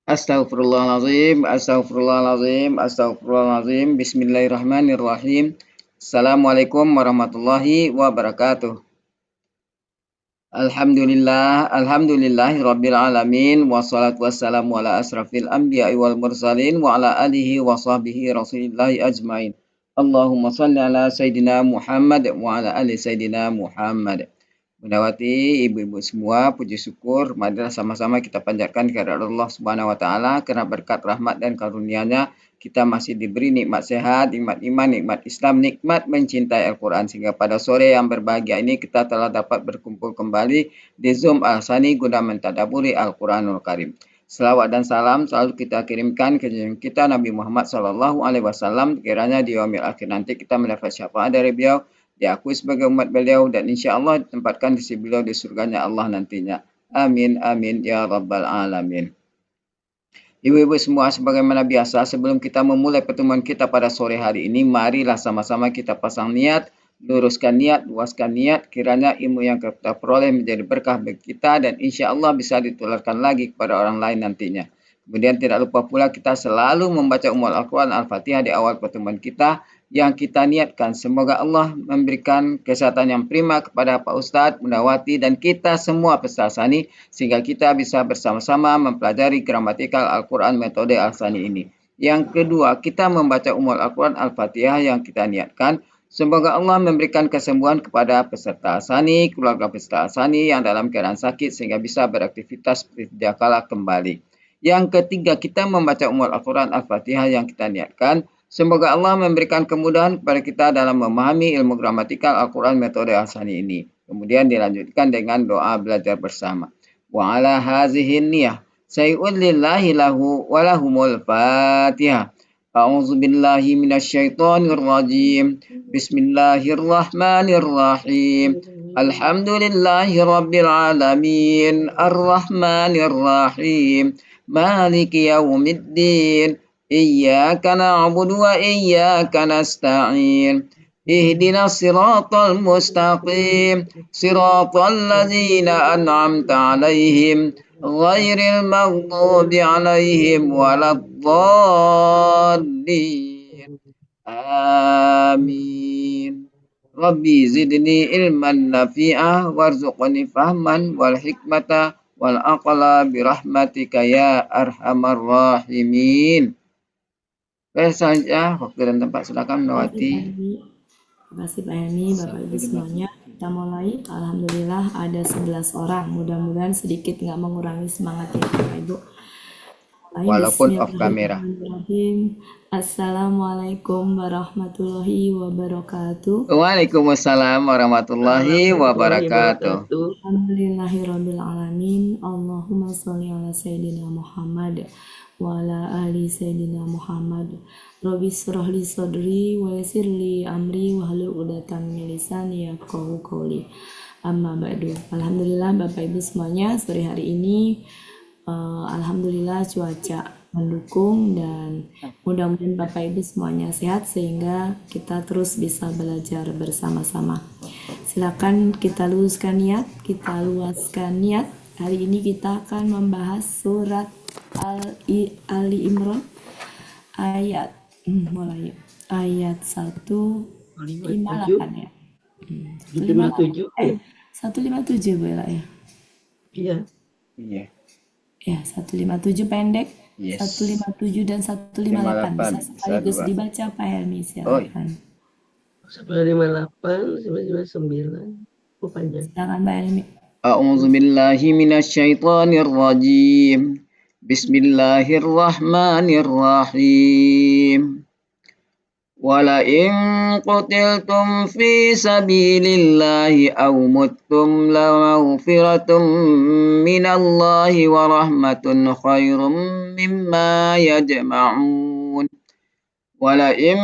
Astaghfirullahalazim, astaghfirullahalazim, astaghfirullahalazim. Bismillahirrahmanirrahim. Assalamualaikum warahmatullahi wabarakatuh. Alhamdulillahi rabbil alamin. Wassalatu wassalamu ala asrafil anbiya'i wal mursalin wa ala alihi wa sahbihi rasulillahi ajmain. Allahumma salli ala Sayyidina Muhammad wa ala ali Sayyidina Muhammad. Bundawati, ibu-ibu semua, puji syukur, marilah sama-sama kita panjatkan kehadirat Allah Subhanahu wa taala karena berkat rahmat dan karunia-Nya kita masih diberi nikmat sehat, nikmat iman, nikmat Islam, nikmat mencintai Al-Qur'an sehingga pada sore yang berbahagia ini kita telah dapat berkumpul kembali di Zoom Al-Sani guna mentadabburi Al-Qur'anul Karim. Selawat dan salam selalu kita kirimkan ke junjungan kita Nabi Muhammad SAW kiranya di yaumil akhir nanti kita mendapat syafaat dari beliau, diakui sebagai umat beliau dan insya Allah ditempatkan di sisi beliau di surganya Allah nantinya. Amin, amin, ya rabbal alamin. Ibu-ibu semua, sebagaimana biasa, sebelum kita memulai pertemuan kita pada sore hari ini, marilah sama-sama kita pasang niat, luruskan niat, luaskan niat, kiranya ilmu yang kita peroleh menjadi berkah bagi kita dan insya Allah bisa ditularkan lagi kepada orang lain nantinya. Kemudian tidak lupa pula kita selalu membaca Al-Quran Al-Fatihah di awal pertemuan kita yang kita niatkan. Semoga Allah memberikan kesehatan yang prima kepada Pak Ustadz, Bundawati, dan kita semua peserta Sani sehingga kita bisa bersama-sama mempelajari gramatikal Al-Quran metode Al-Sani ini. Yang kedua, kita membaca Al-Quran Al-Fatihah yang kita niatkan. Semoga Allah memberikan kesembuhan kepada peserta Sani, keluarga peserta Sani yang dalam keadaan sakit sehingga bisa beraktivitas seperti sedia kala kembali. Yang ketiga, kita membaca Al-Quran Al-Fatihah yang kita niatkan. Semoga Allah memberikan kemudahan kepada kita dalam memahami ilmu gramatikal Al-Quran metode Al-Sani ini. Kemudian dilanjutkan dengan doa belajar bersama. Wa ala hazihin niyah. Sayyidun lillahi lahu walahumul fatihah. A'udzu billahi minasyaitonir rajim. Bismillahirrahmanirrahim. Alhamdulillahi rabbil alamin. Arrahmanir rahim. Maliki yaumiddin. إياك نعبد وإياك نستعين اهدنا الصراط المستقيم صراط الذين أنعمت عليهم غير المغضوب عليهم ولا الضالين آمين ربي زدني علما نافعا وارزقني فهما والحكمة والعقل برحمتك يا أرحم الراحمين. Baik, selanjutnya waktu dan tempat silakan Nawati. Terima kasih Pak Helmi, Bapak Ibu semuanya. Kita mulai. Alhamdulillah ada 11 orang. Mudah-mudahan sedikit nggak mengurangi semangatnya Bapak Ibu. Walaupun off kamera. Assalamualaikum warahmatullahi wabarakatuh. Waalaikumsalam warahmatullahi wabarakatuh. Alhamdulillahirabbil alamin. Allahumma sholli ala sayyidina Muhammad wa ala ali sayyidina Muhammad. Rabbi shrah li sadri wa yassir li amri wahlul 'uqdatam min lisani yafqahu qawli. Amma ba'du. Alhamdulillah Bapak Ibu semuanya, sore hari ini alhamdulillah cuaca mendukung dan mudah-mudahan Bapak Ibu semuanya sehat sehingga kita terus bisa belajar bersama-sama. Silakan kita luruskan niat, kita luaskan niat. Hari ini kita akan membahas surat Ali Imran ayat mulai ayat 158 ya. 157 157 Bella ya. Iya. Iya. Ya, 157 pendek. Yes. 157 dan 158 bisa sekaligus dibaca Pak Helmi, silakan. 158 159 panjang. Silakan Pak Helmi. A'udzu billahi minasyaitonir rajim. Bismillahirrahmanirrahim. ولئن قتلتم في سبيل الله أو متم لمغفرة من الله ورحمة خير مما يجمعون ولئن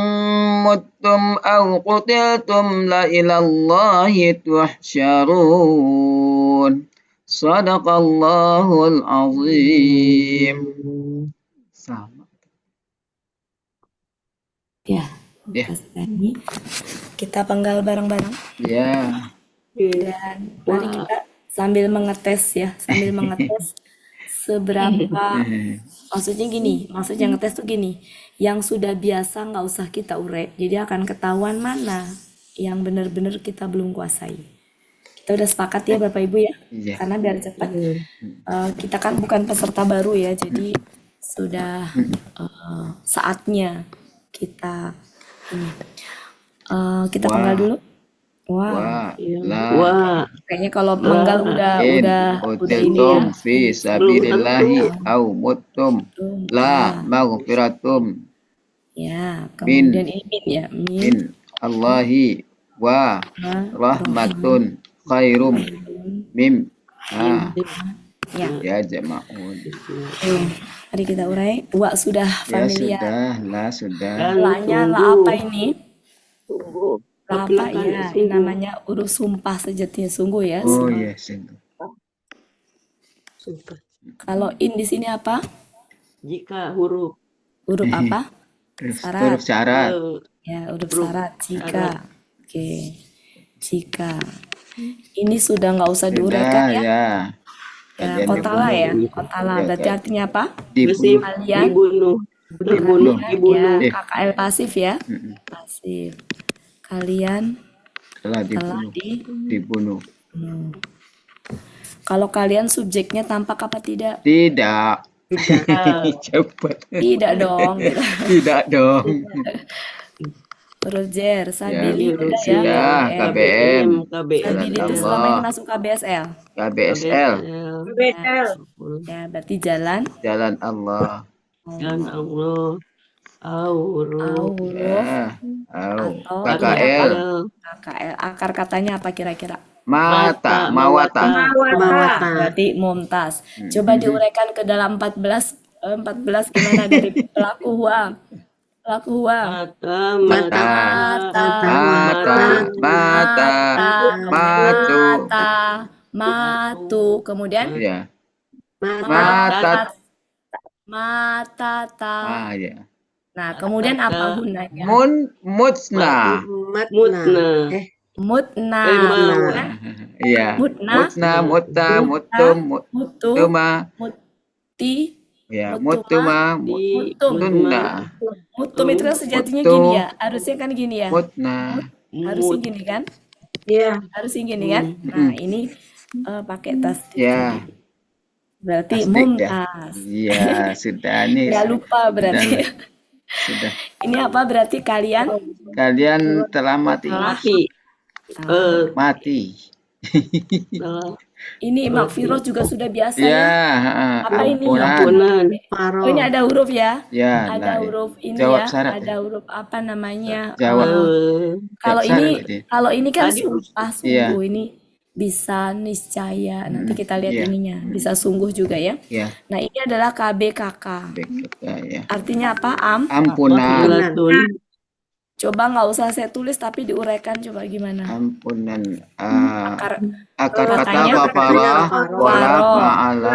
متم أو قتلتم لإلى الله تحشرون صدق الله العظيم. Ya. Kita penggal bareng-bareng. Ya. Dan mari kita sambil mengetes ya, sambil mengetes seberapa maksudnya gini, maksudnya ngetes tuh gini, yang sudah biasa nggak usah kita urai, jadi akan ketahuan mana yang benar-benar kita belum kuasai. Kita udah sepakat ya Bapak Ibu ya, Iya. karena biar cepat. Kita kan bukan peserta baru ya, jadi sudah saatnya kita ini. Kita Wah. penggal dulu. Wah, Wa Iya. la Wah, kayaknya kalau menggal udah in ini ya. utiltum fi sabilillahi au muttum la maghfiratum Ya, kemudian ini min ya, min Allahi wa rahmatun khairum mim ya. ya jama'un. Oke, mari kita urai. Wa sudah Ya familiar. sudah, la sudah. dan La-nya la sungguh. apa ini? Sungguh. La apa Perkenalkan, ya? Ini sungguh. namanya huruf sumpah sejatinya sungguh ya. Oh iya, sungguh. Sumpah. Kalau in di sini apa? Jika huruf Huruf apa? Huruf syarat. Ya, huruf Huruf syarat. Jika. syarat. Oke. Jika. Ini sudah nggak usah Sudah diuraikan ya. ya. Ya, Kalian kotala ya. dibunuh. Kotala. Ya, Berarti kan. artinya apa? pasif Kalian dibunuh. Terbunuh, dibunuh. ya, KKL pasif ya. Mm-mm. Pasif. Kalian Telah telah dibunuh. Kalau kalian subjeknya tampak apa tidak? Tidak. Tidak. Cepat. Tidak dong. Tidak dong. Huruf jer, sabili Ya, udah ya. sudah. KBM. KBM. Sabili itu Allah. selama ini masuk KBSL. KBSL. Ya, berarti jalan. Jalan Allah. Dan Allah. Huruf Huruf Ya. atau KKL. KKL. Akar katanya apa kira-kira? Mata. Mawata. Berarti mumtaz. Coba diuraikan ke dalam 14 gimana dari pelaku huam. Pelaku huam. mata Matu. Kemudian Ya. mata ta. Ya. Nah, kemudian apa gunanya? Mutna. Mutna. Iya. Mutna. Mutta, muttum, Mutu. mutuma. Muti. Ya, Mutuma. mutuma, Mutum. mutunna, Mutum itu kan sejatinya Mutu. gini ya. Harusnya kan gini ya. mutna. Harusnya gini kan? Iya. Harusnya gini kan? Nah, ini pakai tas. Ya. Berarti Tasdik mumtaz. Iya, sudah nih. Nggak lupa berarti. Sudah. Ini apa berarti kalian? Kalian telah mati. Mati. Ini makfiroh juga sudah biasa Ya, ya. Apa ini? ampunan. Oh, ini ada huruf ya? Ya, Ada nah, huruf ini jawab ya. syarat. Ada huruf apa namanya? Jawab. Kalau Jawab ini syarat dia. kalau ini kan Tadi sumpah Iya. sungguh ini bisa niscaya. Nanti kita lihat Iya. ininya. Bisa sungguh juga ya. Ya, Nah, ini adalah KBKK. ya. Artinya apa? Ampunan. Coba nggak usah saya tulis tapi diuraikan coba gimana? Ampunan. Akar Akar kata katanya kafara, wala ma'ala,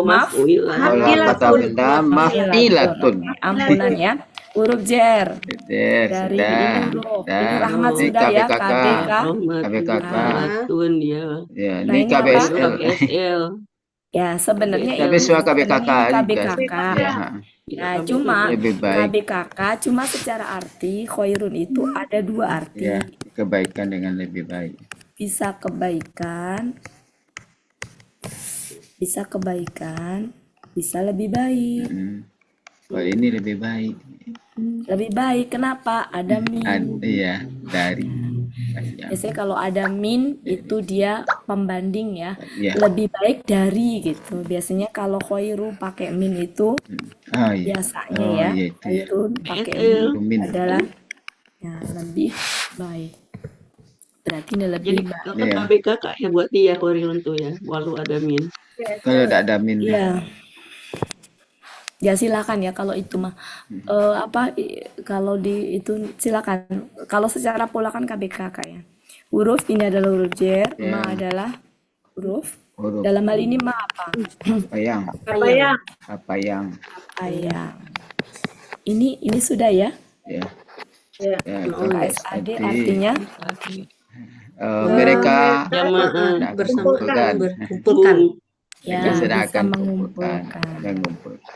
maaf, wala kata benda, mafilatun. ampunan ya. Huruf jer dari Sudah. ini huruf. Ini Dah. rahmat Ini sudah ya. KBKK. KBK. Ya, Nah, ini ini apa? KBSL. Ya sebenarnya Tapi ilmu suara sebenarnya KBKK ini juga. KBKK. Ya. Ya cuma Lebih baik. KBKK cuma secara arti khairun itu ada dua arti. Ya, kebaikan dengan lebih baik. Bisa kebaikan, bisa lebih baik. Kalau ini lebih baik. Lebih baik kenapa? Ada min. Iya, dari. Biasanya kalau ada min itu dia pembanding ya. Iya. Lebih baik dari gitu. Biasanya kalau khairu pakai min itu Oh iya. biasanya Oh, ya. iya, itu ya. Khairun pakai Min. min adalah ya lebih baik. Berarti ini lebih Jadi baik. kata KBKK ya buat dia Korilun tuh ya, walau ada min. Kalau tidak ada min. Iya. Ya silakan ya kalau itu mah kalau di itu silakan. Kalau secara pola kan KBKK ya. Huruf ini adalah huruf jer, ma adalah huruf. Dalam hal ini ma apa? Apa yang? Ini sudah ya. Ya. Ya, KSAD artinya mereka Jamaah berkumpulkan. Ya, Mereka sedang bisa akan kumpulkan, mengumpulkan. mengumpulkan.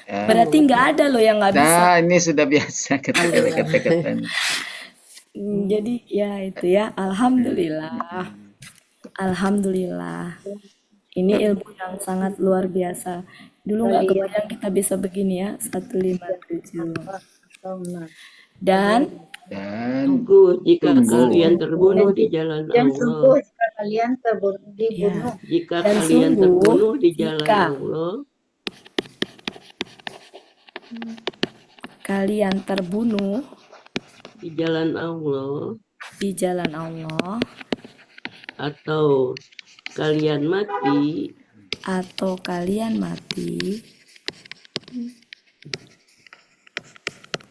Ya. Berarti nggak ada loh yang nggak bisa. Nah, ini sudah biasa kata-kata. Jadi ya itu ya, alhamdulillah. Alhamdulillah. Ini ilmu yang sangat luar biasa. Dulu nggak kebayang kita bisa begini ya, 157. Dan Dan Sungguh jika tunggu. kalian terbunuh di jalan Dan Allah, sungguh jika kalian ya, dibunuh jika dan kalian sungguh terbunuh di jalan jika Allah, kalian terbunuh di jalan Allah, di jalan Allah atau kalian mati, atau kalian mati,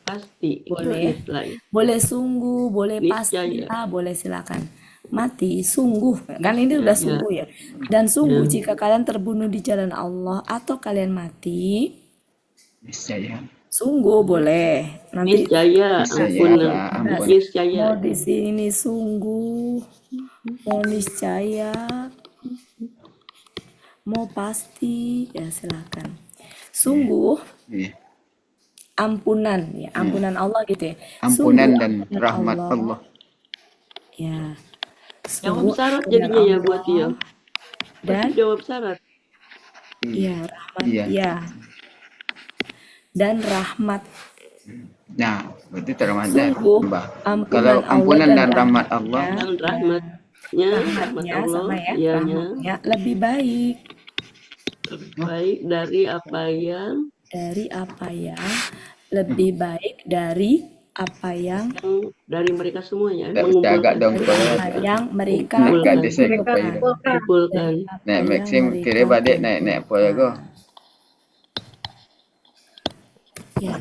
pasti boleh, niscaya boleh sungguh, boleh pasti niscaya lah, boleh silakan. Mati, sungguh, kan ini udah niscaya sungguh ya. Dan sungguh ya, jika kalian terbunuh di jalan Allah atau kalian mati, Niscaya. sungguh boleh. Nanti niscaya Niscaya ampunan apa? Ampun. niscaya mau di sini sungguh, mau niscaya, mau pasti, ya silakan. Sungguh Iya. ampunan ya, ampunan Allah gitu ya. Ampunan Sungguh dan ampunan rahmat Allah. Ya, jawab sungguh syarat ampunan jadinya ya buat dia. Allah dan Berarti jawab syarat. ya rahmat Iya. ya dan rahmat. Nah, berarti termasuk Sungguh tambah. ampunan Kalau Allah ampunan dan dan rahmat Allah, rahmatnya, Dan ya, rahmatnya, rahmat rahmatnya Allah, sama ya, ianya rahmatnya lebih baik baik dari apa yang lebih baik dari apa yang dari mereka semuanya tak mesti agak mengumpulkan dong dari kalau apa yang mereka nak kumpulkan kat desa mereka apa ya. kumpulkan. kumpulkan dari apa Naik yang Maxim kira mereka balik naik apa ya go. ya.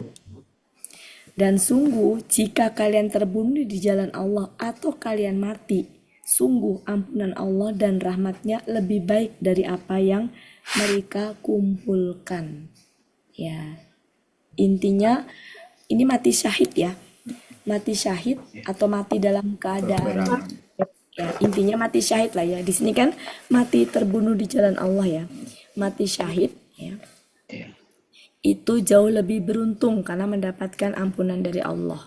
Dan sungguh jika kalian terbunuh di jalan Allah atau kalian mati, sungguh ampunan Allah dan rahmatnya lebih baik dari apa yang mereka kumpulkan. Ya, intinya ini mati syahid ya. Mati syahid atau mati dalam keadaan, ya intinya mati syahid lah ya. Di sini kan mati terbunuh di jalan Allah ya. Mati syahid ya. Iya. Itu jauh lebih beruntung karena mendapatkan ampunan dari Allah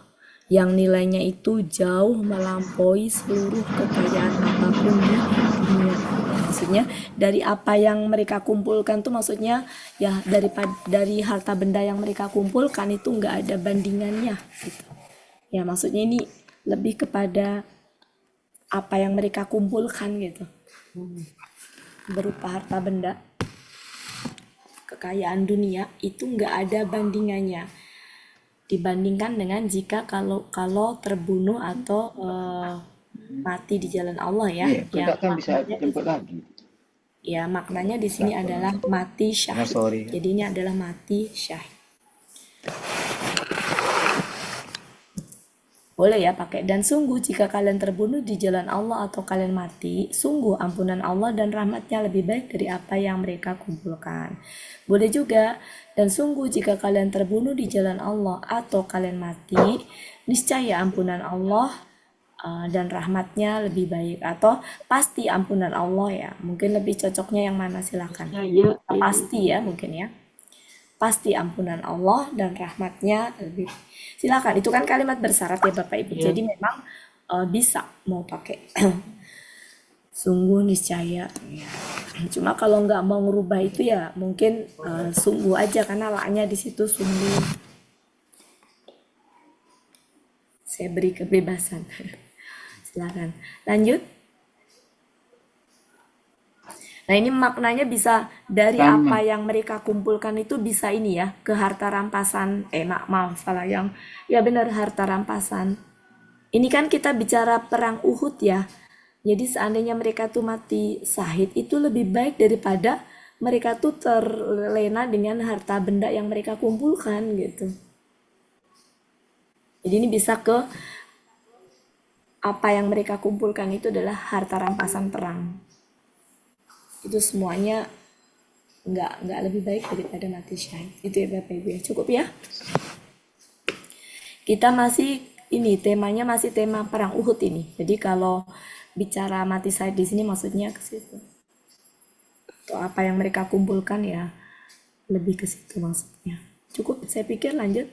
yang nilainya itu jauh melampaui seluruh kekayaan apapun di dunia. Maksudnya dari apa yang mereka kumpulkan tuh maksudnya ya dari harta benda yang mereka kumpulkan itu nggak ada bandingannya gitu. Ya maksudnya ini lebih kepada apa yang mereka kumpulkan gitu berupa harta benda, kekayaan dunia itu nggak ada bandingannya dibandingkan dengan jika kalau terbunuh atau mati di jalan Allah ya. Iya, Ya kita kan bisa maknanya jemput lagi. ya maknanya di sini adalah mati syahid. sorry. Jadi ini adalah mati syahid. Boleh ya pakai. Dan sungguh jika kalian terbunuh di jalan Allah atau kalian mati, sungguh ampunan Allah dan rahmatnya lebih baik dari apa yang mereka kumpulkan. Boleh juga. Dan sungguh jika kalian terbunuh di jalan Allah atau kalian mati, niscaya ampunan Allah dan rahmatnya lebih baik. Atau pasti ampunan Allah ya. Mungkin lebih cocoknya yang mana silakan. niscaya Pasti ya mungkin ya. Pasti ampunan Allah dan rahmatnya lebih. Silakan, itu kan kalimat bersyarat ya Bapak Ibu. ya. Jadi memang bisa mau pakai sungguh niscaya. Ya. Cuma kalau nggak mau ngerubah itu ya mungkin sungguh aja karena laknya di situ sungguh. Saya beri kebebasan. Silakan. Lanjut. Nah ini maknanya bisa dari Sama. apa yang mereka kumpulkan itu bisa ini ya ke harta rampasan. Maaf salah yang ya benar harta rampasan. Ini kan kita bicara perang Uhud ya. Jadi seandainya mereka tuh mati syahid itu lebih baik daripada mereka tuh terlena dengan harta benda yang mereka kumpulkan gitu. Jadi ini bisa ke apa yang mereka kumpulkan itu adalah harta rampasan perang. Itu semuanya nggak lebih baik daripada mati syahid. Itu ya Bapak Ibu ya. Cukup ya. Kita masih ini temanya masih tema perang Uhud ini. Jadi kalau bicara mati syahid di sini maksudnya ke situ. Atau apa yang mereka kumpulkan ya lebih ke situ maksudnya. Cukup, saya pikir lanjut.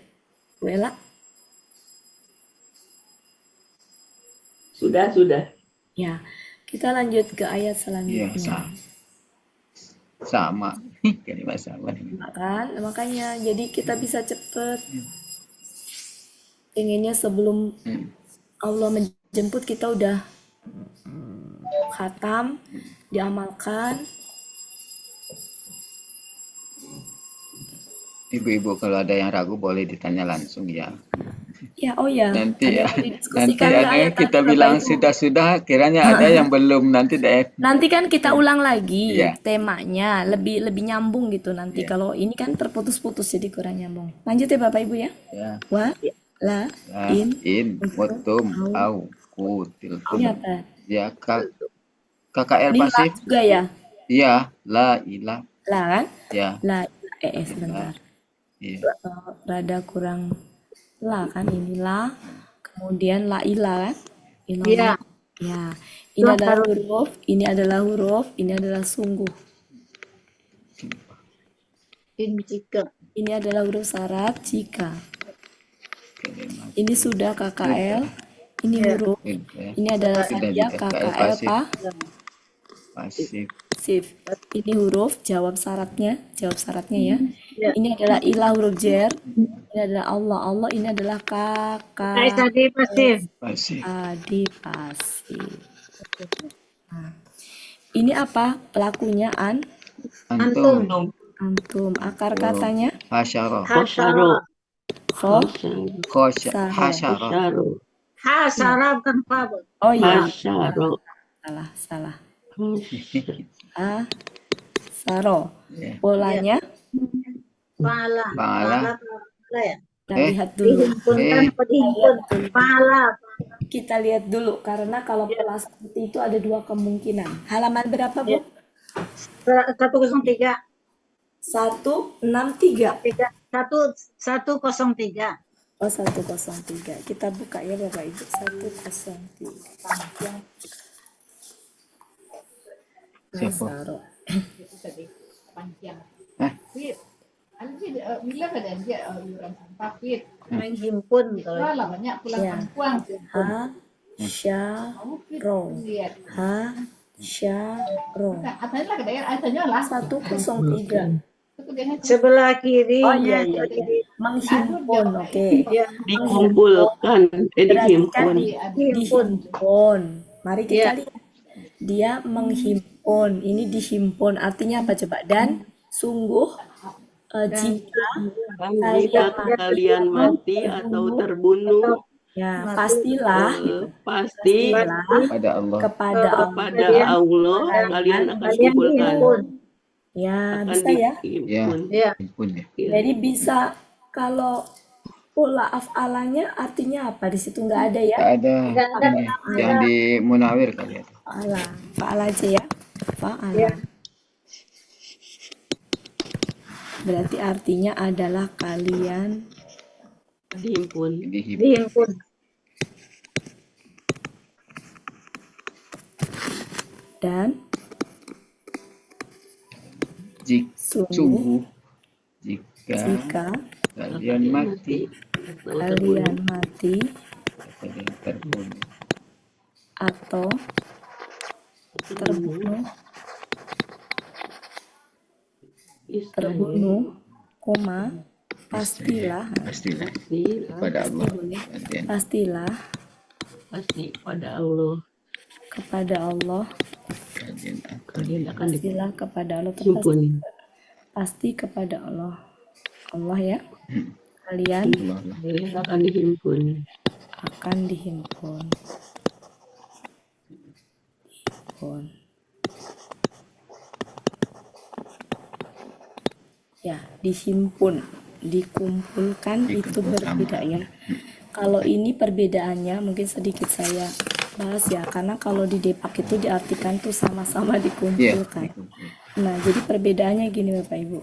Bu Ella. Sudah. Ya, kita lanjut ke ayat Iya, selanjutnya. sama. Kalimat sama. Makanya jadi kita bisa cepet. Inginnya sebelum Allah menjemput kita udah khatam, diamalkan. Ibu-ibu kalau ada yang ragu boleh ditanya langsung ya. Ya, oh ya, Nanti ada ya, yang mau nanti didiskusikan nggak ayat tadi, kita Bapak bilang Ibu? sudah, kiranya ada yang belum nanti deh. Nanti kan kita ulang lagi Iya. temanya, lebih nyambung gitu nanti. Iya. Kalau ini kan terputus-putus jadi kurang nyambung. Lanjut ya Bapak Ibu ya. Ya. Wa la Ya, in mutum au kutiltum. ini apa? Ya, KKL Lillah pasif. juga ya. Iya, la ilah. La kan? Ya. La sebentar. Iya. Rada kurang la kan inilah. Kemudian la ilah kan? Iya. Ilallah. Ya. Ini adalah huruf, ini adalah huruf, ini adalah sungguh. Jika. Ini adalah huruf syarat jika. Kalimat Ini sudah KKL. Ini Iya. huruf. ya. Ini adalah Sudah saja juga KKL pasif. pasif. Ini huruf jawab syaratnya ya. Iya. Ini adalah ilah huruf jer. Ini adalah Allah. Allah ini adalah kakak. Tadi pasif. Pasif. Adi pasif. Nah, ini apa pelakunya Antum. antum. Akar katanya Hasyara. Kosyaro. kho Hasyara. Hasara bukan fa. oh ya Kosyaro. salah saro Ya. polanya Pala. Pala. Ya. kita lihat dulu Dihimpunkan apa dihimpun? Pala. kita lihat dulu karena kalau pola seperti itu ada dua kemungkinan. Halaman berapa Bu? 103. 163. 103. Oh 103. Kita buka ya Bapak Ibu 103. Siapa? Saro. Menghimpun kalau Ya. Hasyaro. Hasyaro. 103. sebelah kirinya. Oh iya. Menghimpun, oke. Ya. Dikumpulkan. Berarti kan Dihimpun. dihimpun. Mari kita Iya. lihat. Dia menghimpun. Ini dihimpun. Artinya apa coba? Dan sungguh jika Jika kalian mati atau terbunuh, ya pastilah gitu. pastilah Pada Allah. Kepada Allah. pada Allah kalian akan Kalian dikumpulkan. dihimpun. Ya Akan bisa ya. Ya. dihimpun. Ya. Himpun ya. Jadi bisa kalau pola af'alanya artinya apa? Di situ nggak ada ya. Tak ada Nggak ada ini yang di Munawir kali ya. Fa'ala. Fa'ala aja ya. Fa'ala. Ya. Berarti artinya adalah kalian Dihimpun. Dihimpun. dan Sungguh sungguh jika jika kalian mati kalian mati kalian terbunuh atau terbunuh, koma, pastilah kepada Allah kalian pastilah Pasti pada Allah kepada Allah kalian akan pastilah kepada Allah dihimpun. pasti kepada Allah ya kalian Kalian akan dihimpun. akan dihimpun. Ya, dihimpun, dikumpulkan itu berbeda ya. Kalau ini perbedaannya mungkin sedikit saya bahas ya, karena kalau di Depak itu diartikan tuh sama-sama dikumpulkan. Nah, jadi perbedaannya gini Bapak Ibu.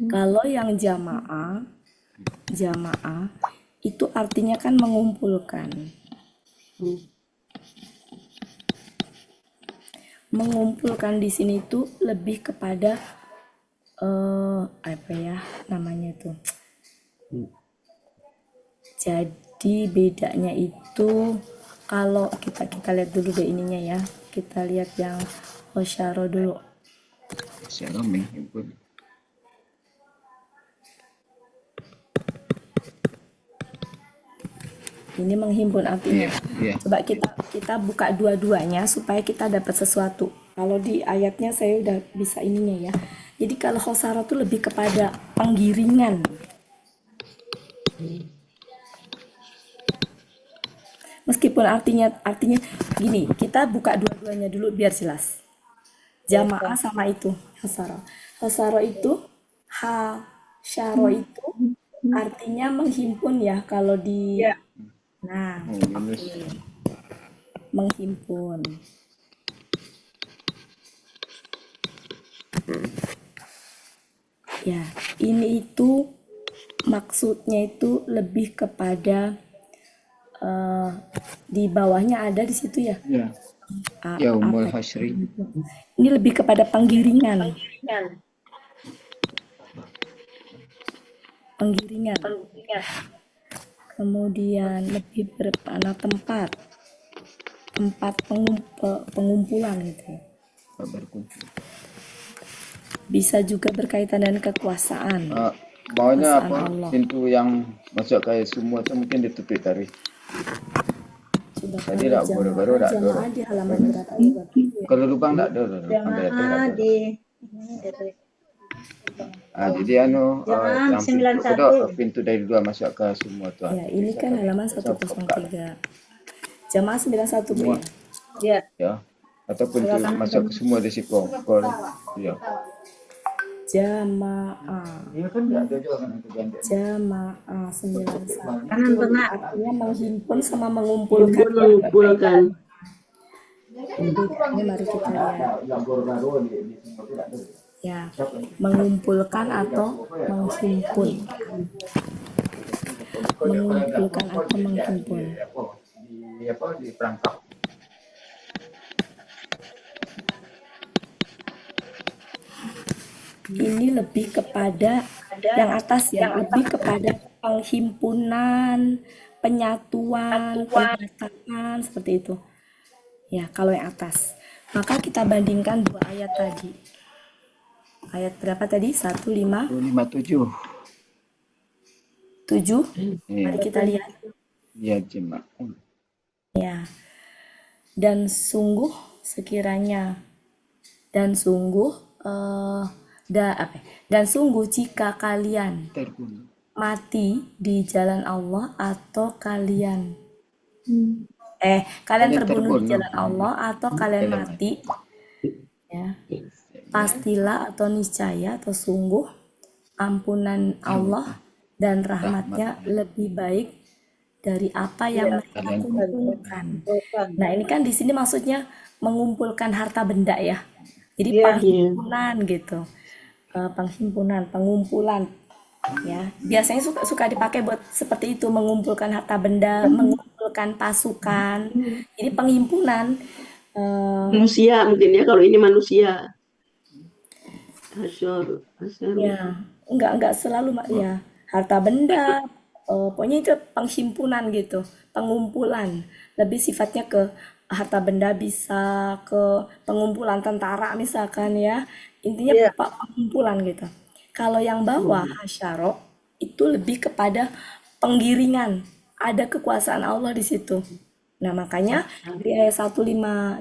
Kalau yang jamaah itu artinya kan mengumpulkan. mengumpulkan di sini tuh lebih kepada apa ya namanya tuh. Jadi bedanya itu kalau kita lihat dulu deh ininya ya. Kita lihat yang Hosyaro dulu. Secara menghimpun. Ini menghimpun artinya. Iya. Coba kita buka dua-duanya supaya kita dapat sesuatu. Kalau di ayatnya saya udah bisa ininya ya. Jadi kalau Hosyaro tuh lebih kepada penggiringan. Meskipun artinya gini, kita buka dua-duanya dulu biar jelas. Jamaah sama itu Hosyaro. Hosyaro itu Hasyaro itu artinya menghimpun ya kalau di nah Yunus. menghimpun. Ya, ini itu maksudnya itu lebih kepada di bawahnya ada di situ ya. Ya. A- Yaumul apa Hasyri. Ini lebih kepada penggiringan. Penggiringan. Kemudian lebih bermakna tempat pengumpulan gitu. Berkumpul. Bisa juga berkaitan dengan kekuasaan. Maunya Kekuasaan apa? Allah. Pintu yang masuk ke semua itu mungkin ditutup tadi. Coba Tadi kalau tak baru tak ada. jamaah di halaman berapa ya? Kalau lubang tak ada. Lubang tak Jamaah ada. di ini dari Jadi Jamaah yang pintu 91. itu pintu dari dua masuk ke semua tuh. Ya, ini kan halaman 103. Jamaah 91 Bu ya. Ya, Ya. Atau pintu masuk ke semua di situ. Ya. Jamaah. Iya kan tidak ada juga kan itu ganti. Jamaah 91. kanan tengah. Artinya menghimpun sama mengumpulkan. Mengumpulkan. Ini mari kita lihat. Yang baru-baru di semua itu tidak ada. Ya, mengumpulkan atau menghimpun. Mengumpulkan atau menghimpun. Di perangkap. Ini lebih kepada yang atas ya, lebih kepada penghimpunan, penyatuan, penyertaan seperti itu. Ya, kalau yang atas. Maka kita bandingkan dua ayat tadi. Ayat berapa tadi? 157. 7. Iya. Mari kita lihat. Ya jemaah. Ya. Dan sungguh sekiranya dan sungguh jika kalian Terbunuh. mati di jalan Allah atau kalian terbunuh di jalan Allah atau kalian mati ya, pastilah atau niscaya atau sungguh ampunan Allah dan rahmatnya lebih baik dari apa yang mereka kumpulkan. Nah, ini kan di sini maksudnya mengumpulkan harta benda ya. Jadi penghimpunan gitu. Penghimpunan, pengumpulan ya. Biasanya suka dipakai buat seperti itu, mengumpulkan harta benda, mengumpulkan pasukan. Jadi penghimpunan Manusia mungkin ya, kalau ini manusia. Hasyar. ya, enggak selalu ya. Harta benda, pokoknya itu penghimpunan gitu, pengumpulan. Lebih sifatnya ke harta benda, bisa ke pengumpulan tentara misalkan ya. Intinya pengumpulan gitu. Kalau yang bawah hasyaro itu lebih kepada penggiringan. Ada kekuasaan Allah di situ. Nah, makanya di ayat 158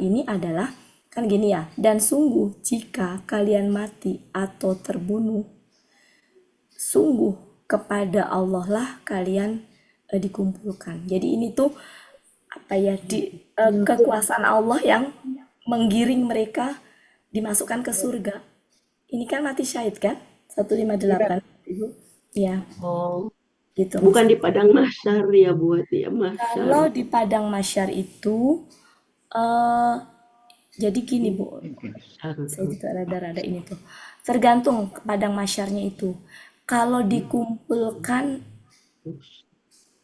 ini adalah kan gini ya, dan sungguh jika kalian mati atau terbunuh, sungguh kepada Allah lah kalian dikumpulkan. Jadi ini tuh apa ya, kekuasaan Allah yang menggiring mereka dimasukkan ke surga. Ini kan mati syahid kan? 158. Ya, Oh, gitu. bukan di padang mahsyar ya buat ya mahsyar. Kalau di padang mahsyar itu jadi gini Bu, saya juga rada-rada ini tuh. Tergantung padang masyarnya itu. Kalau dikumpulkan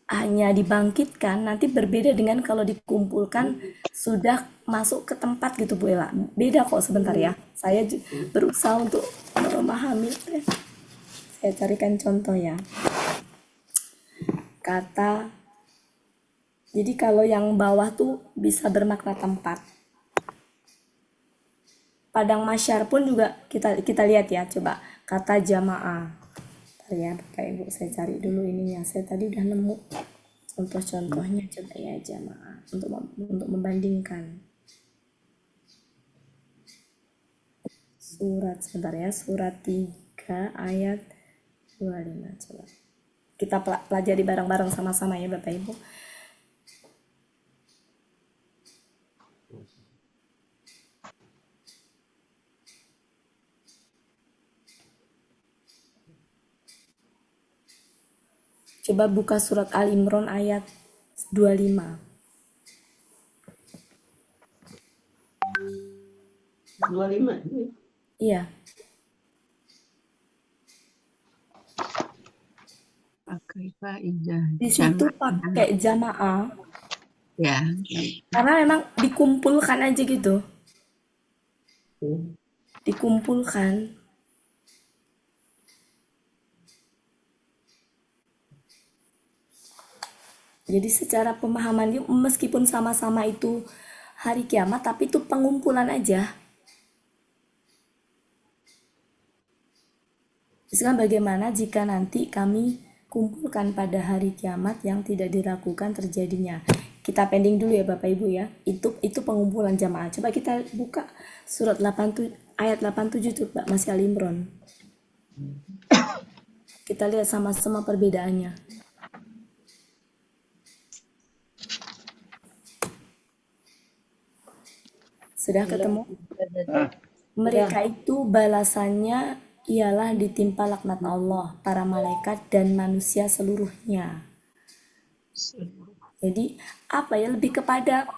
hanya dibangkitkan, nanti berbeda dengan kalau dikumpulkan sudah masuk ke tempat gitu Bu Ella. Beda kok sebentar ya. Saya berusaha untuk memahami. Saya carikan contoh ya. Kata, jadi kalau yang bawah tuh bisa bermakna tempat. Padang masyar pun juga kita lihat ya, coba kata jamaah. Bentar ya Bapak Ibu, saya cari dulu ininya. Saya tadi udah nemu contoh-contohnya, coba ya jamaah untuk membandingkan. Surat sebentar ya, surat 3 ayat 25 coba. Kita pelajari bareng-bareng sama-sama ya Bapak Ibu. Coba buka surat Al-Imran ayat 25. 25. Iya, Kaifa ida di situ pakai jamaah ya. karena memang dikumpulkan aja gitu. Dikumpulkan. Jadi secara pemahaman dia meskipun sama-sama itu hari kiamat, tapi itu pengumpulan aja. Sekarang bagaimana jika nanti kami kumpulkan pada hari kiamat yang tidak diragukan terjadinya? Kita pending dulu ya Bapak Ibu ya. Itu pengumpulan jamaah. Coba kita buka surat 87 ayat 87 coba masih Al-Imran. Kita lihat sama-sama perbedaannya. Sudah ketemu? Mereka itu balasannya ialah ditimpa laknat Allah, para malaikat dan manusia seluruhnya. Jadi apa ya, lebih kepada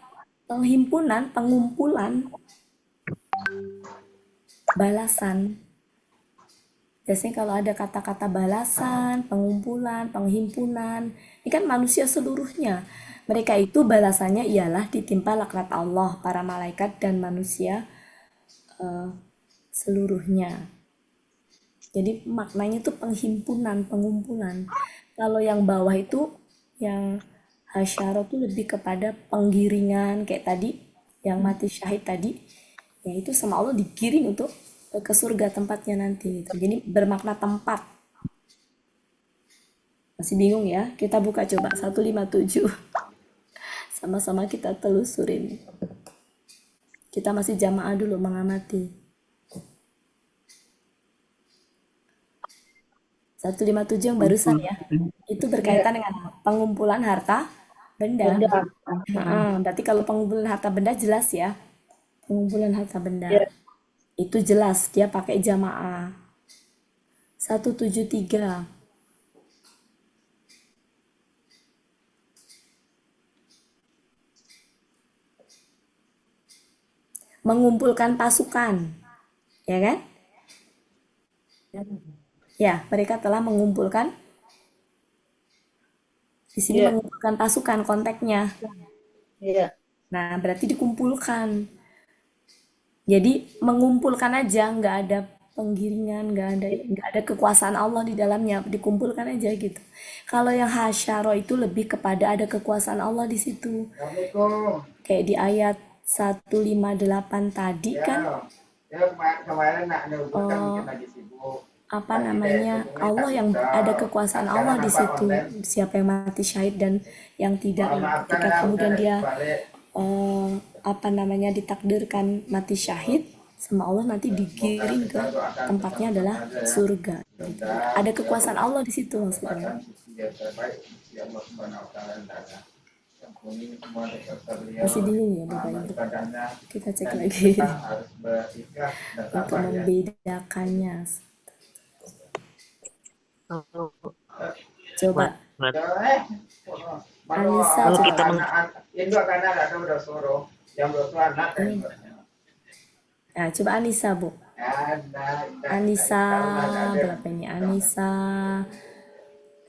penghimpunan, pengumpulan, balasan. Biasanya kalau ada kata-kata balasan, pengumpulan, penghimpunan, ini kan manusia seluruhnya. Mereka itu balasannya ialah ditimpa laknat Allah, para malaikat dan manusia seluruhnya. Jadi maknanya itu penghimpunan, pengumpulan. Kalau yang bawah itu, yang hasyara itu lebih kepada penggiringan kayak tadi, yang mati syahid tadi, ya itu sama Allah digiring untuk ke surga tempatnya nanti gitu. Jadi bermakna tempat. Masih bingung ya? Kita buka coba 157. Sama-sama kita telusurin. Kita masih jamaah dulu mengamati. 157 yang barusan ya. Itu berkaitan dengan pengumpulan harta benda. Berarti kalau pengumpulan harta benda jelas ya. Pengumpulan harta benda. Itu jelas dia pakai jamaah. 173. Mengumpulkan pasukan. Ya kan? Ya, mereka telah mengumpulkan. Di sini mengumpulkan pasukan konteksnya. Iya. Nah, berarti dikumpulkan. Jadi mengumpulkan aja, nggak ada penggiringan, nggak ada kekuasaan Allah di dalamnya, dikumpulkan aja gitu. Kalau yang hasyaro itu lebih kepada ada kekuasaan Allah di situ. Kayak di ayat 158 tadi kan, apa namanya, Allah yang ada kekuasaan Allah di situ. Siapa yang mati syahid dan yang tidak, ketika kemudian dia apa namanya ditakdirkan mati syahid sama Allah, nanti digiring ke tempatnya adalah surga. Gitu. Ada kekuasaan Allah di situ maksudnya. Masih bingung ya Bapak Ibu? Kita cek lagi untuk membedakannya. Coba Anissa Kalau coba. kita Nah, coba Anissa Bu. Anissa berapa ini? Anissa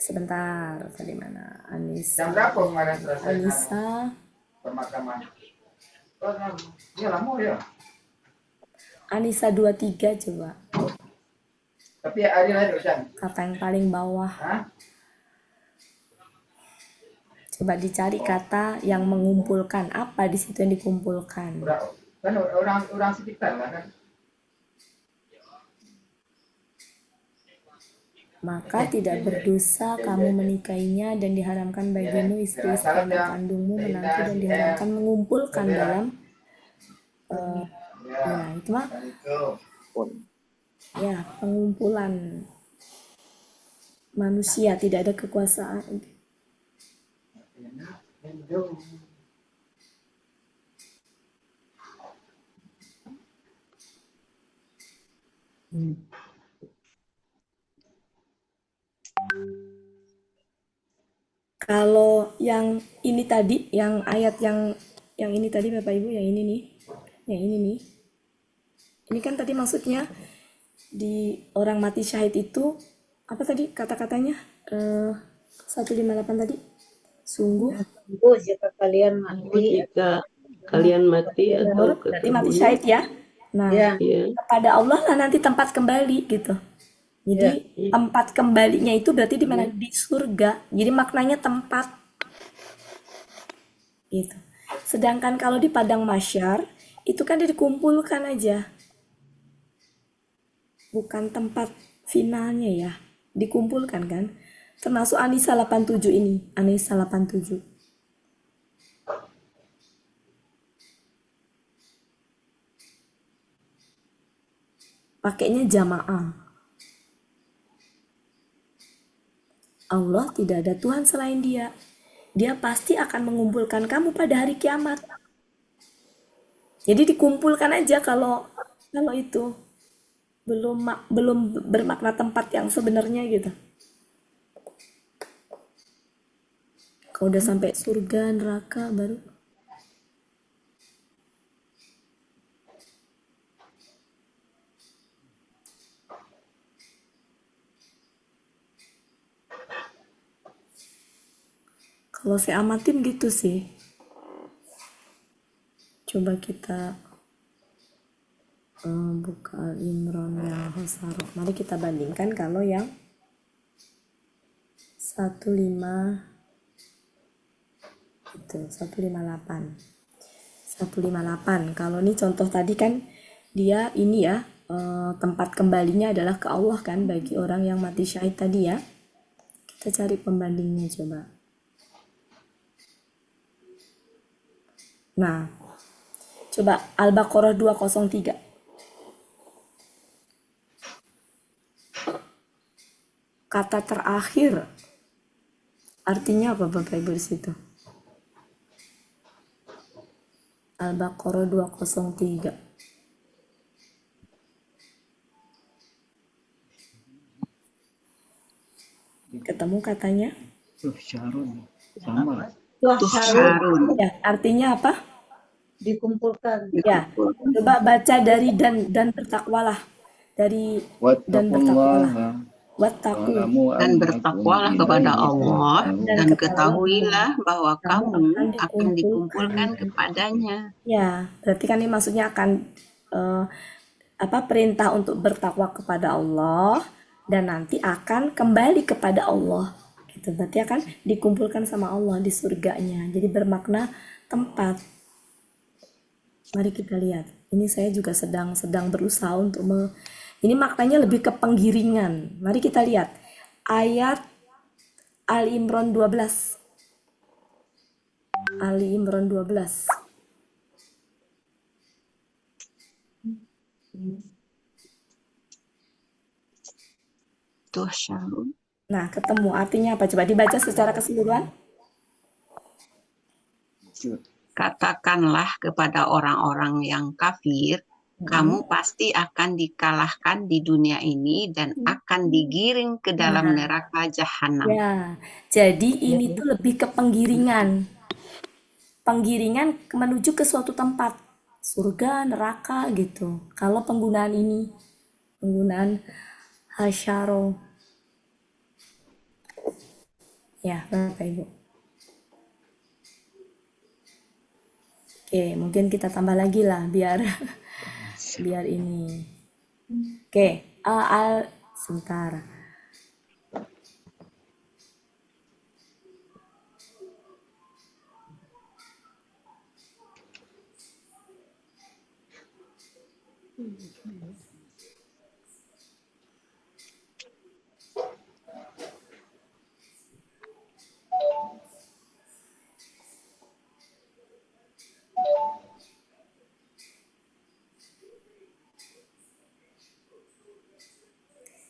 sebentar, tadi mana? Jam berapa kemarin selesai Anissa, pemakaman? Oh, iya lama ya. Anissa 23 coba. Tapi hari lahir Jam. Kata yang paling bawah. Hah? Coba dicari kata yang mengumpulkan. Apa di situ yang dikumpulkan? Kan orang sekitar lah kan. Maka tidak berdosa kamu menikahinya dan diharamkan bagimu istri-istri anak kandungmu menantu dan diharamkan mengumpulkan dalam ya itu mah ya pengumpulan manusia, tidak ada kekuasaan. Kalau yang ini tadi, yang ayat yang ini tadi Bapak Ibu, yang ini nih. Yang ini nih. Ini kan tadi maksudnya di orang mati syahid itu apa tadi kata-katanya? 158 tadi. Sungguh Oh, jika kalian mati, Jika kalian mati atau berarti mati terbunuh, syahid ya. Nah, ya, ya, kepada Allah lah nanti tempat kembali gitu. Jadi tempat kembalinya itu berarti di mana? Di surga. Jadi maknanya tempat gitu. Sedangkan kalau di padang mahsyar itu kan dia dikumpulkan aja. Bukan tempat finalnya ya. Dikumpulkan kan. Termasuk Anisa 87 ini. Anisa 87. Pakainya jamaah. Allah tidak ada Tuhan selain Dia. Dia pasti akan mengumpulkan kamu pada hari kiamat. Jadi dikumpulkan aja kalau itu belum bermakna tempat yang sebenarnya gitu. Kalau udah sampai surga, neraka baru. Kalau saya amatin gitu sih. Coba kita buka Al-Imran yang Hosarok. Mari kita bandingkan kalau yang 15 itu 158. 158. Kalau ini contoh tadi kan dia ini ya tempat kembalinya adalah ke Allah kan bagi orang yang mati syahid tadi ya. Kita cari pembandingnya coba. Nah, coba Al-Baqarah 203. Kata terakhir artinya apa Bapak Ibu di situ? Al-Baqarah 203. Ketemu katanya? Syarun sama. Tuhsyarun. Ya, artinya apa? dikumpulkan. Ya, coba baca dari dan bertakwalah. Dari dan bertakwalah. Wattaqu. Dan bertakwalah kepada Allah dan ketahuilah bahwa kamu akan dikumpulkan kepadanya. Ya, berarti kan ini maksudnya akan perintah untuk bertakwa kepada Allah dan nanti akan kembali kepada Allah. Gitu. Berarti akan dikumpulkan sama Allah di surganya. Jadi bermakna tempat. Mari kita lihat. Ini saya juga sedang berusaha untuk ini maknanya lebih ke penggiringan. Mari kita lihat ayat Ali Imran 12. Ali Imran 12. Tuhsyarun. Nah, ketemu artinya apa? Coba dibaca secara keseluruhan. Katakanlah kepada orang-orang yang kafir, kamu pasti akan dikalahkan di dunia ini dan akan digiring ke dalam neraka jahanam. Ya, jadi ini tuh lebih ke penggiringan. Penggiringan menuju ke suatu tempat. Surga, neraka gitu. Kalau penggunaan hasyaro. Ya, Bapak Ibu. Oke, mungkin kita tambah lagi lah biar biar ini. Oke, sebentar.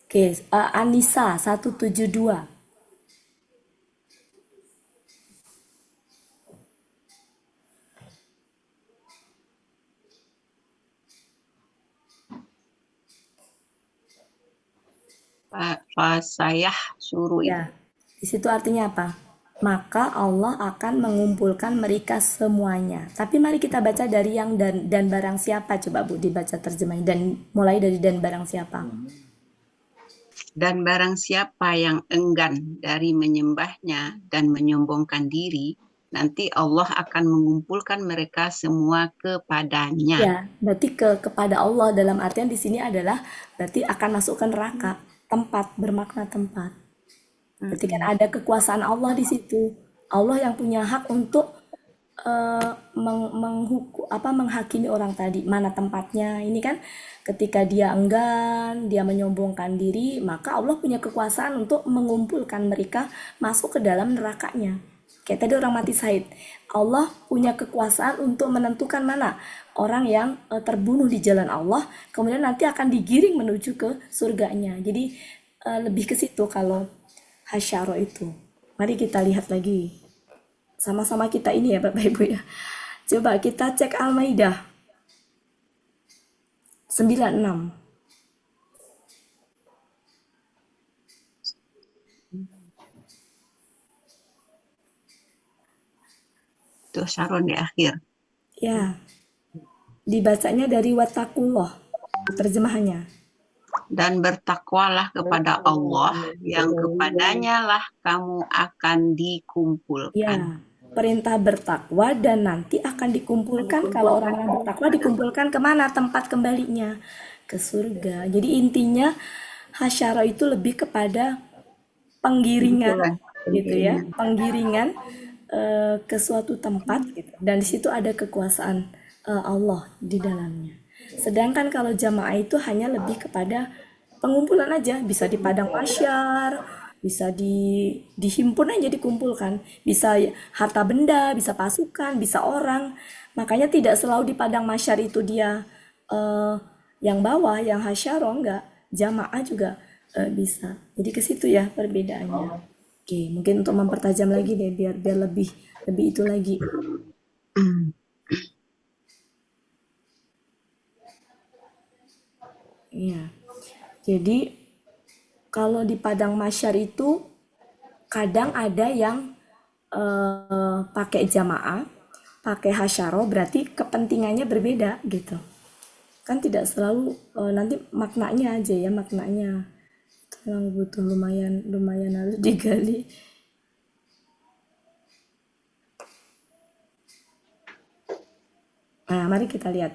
Oke, Anissa 172. Fasayah suruh itu. Ya, di situ artinya apa? Maka Allah akan mengumpulkan mereka semuanya. Tapi mari kita baca dari yang dan barang siapa, coba Bu dibaca terjemahnya, dan mulai dari dan barang siapa. Dan barang siapa yang enggan dari menyembahnya dan menyombongkan diri, nanti Allah akan mengumpulkan mereka semua kepadanya. Ya, berarti kepada Allah dalam artian di sini adalah berarti akan masuk ke neraka, tempat bermakna tempat. Berarti kan ada kekuasaan Allah di situ. Allah yang punya hak untuk menghakimi orang tadi, mana tempatnya. Ini kan ketika dia enggan, dia menyombongkan diri, maka Allah punya kekuasaan untuk mengumpulkan mereka masuk ke dalam nerakanya. Kayak tadi orang mati syahid, Allah punya kekuasaan untuk menentukan mana orang yang terbunuh di jalan Allah, kemudian nanti akan digiring menuju ke surganya. Jadi lebih ke situ kalau hasyaro itu. Mari kita lihat lagi. Sama-sama kita ini ya Bapak Ibu ya. Coba kita cek Al-Maidah 96. Itu Sharon di akhir. Ya, dibacanya dari watakullah terjemahannya. Dan bertakwalah kepada Allah yang kepadanya lah kamu akan dikumpulkan. Ya, perintah bertakwa dan nanti akan dikumpulkan, kalau orang-orang bertakwa dikumpulkan kemana tempat kembalinya? Ke surga. Jadi intinya hasyara itu lebih kepada penggiringan gitu ya, penggiringan ke suatu tempat gitu. Dan di situ ada kekuasaan Allah di dalamnya. Sedangkan kalau jamaah itu hanya lebih kepada pengumpulan aja, bisa di padang masyar, bisa dihimpun aja dikumpulkan, bisa harta benda, bisa pasukan, bisa orang. Makanya tidak selalu di padang masyar itu dia eh, yang bawah, yang hasyaro enggak, jamaah juga bisa. Jadi ke situ ya perbedaannya. Oke, mungkin untuk mempertajam lagi deh biar biar lebih lebih itu lagi. Iya. Jadi kalau di padang masyar itu kadang ada yang pakai jamaah, pakai hasyaro, berarti kepentingannya berbeda gitu. Kan tidak selalu nanti maknanya aja ya, maknanya memang butuh lumayan lumayan harus digali. Nah, mari kita lihat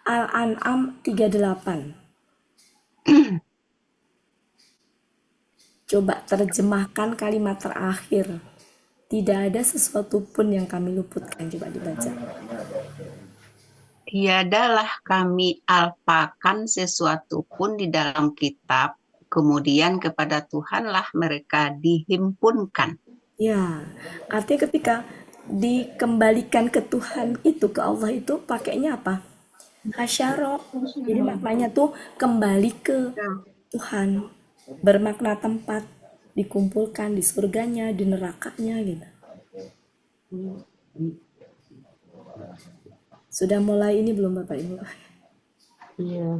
Al-An'am 38. Coba terjemahkan kalimat terakhir. Tidak ada sesuatu pun yang kami luputkan. Coba dibaca. Tiadalah kami alpakan sesuatu pun di dalam kitab, kemudian kepada Tuhanlah mereka dihimpunkan. Ya, artinya ketika dikembalikan ke Tuhan itu, ke Allah itu pakainya apa? Hasyaro. Jadi maknanya tuh kembali ke Tuhan. Bermakna tempat, dikumpulkan di surganya, di nerakanya gitu. Sudah mulai ini belum Bapak Ibu? Iya.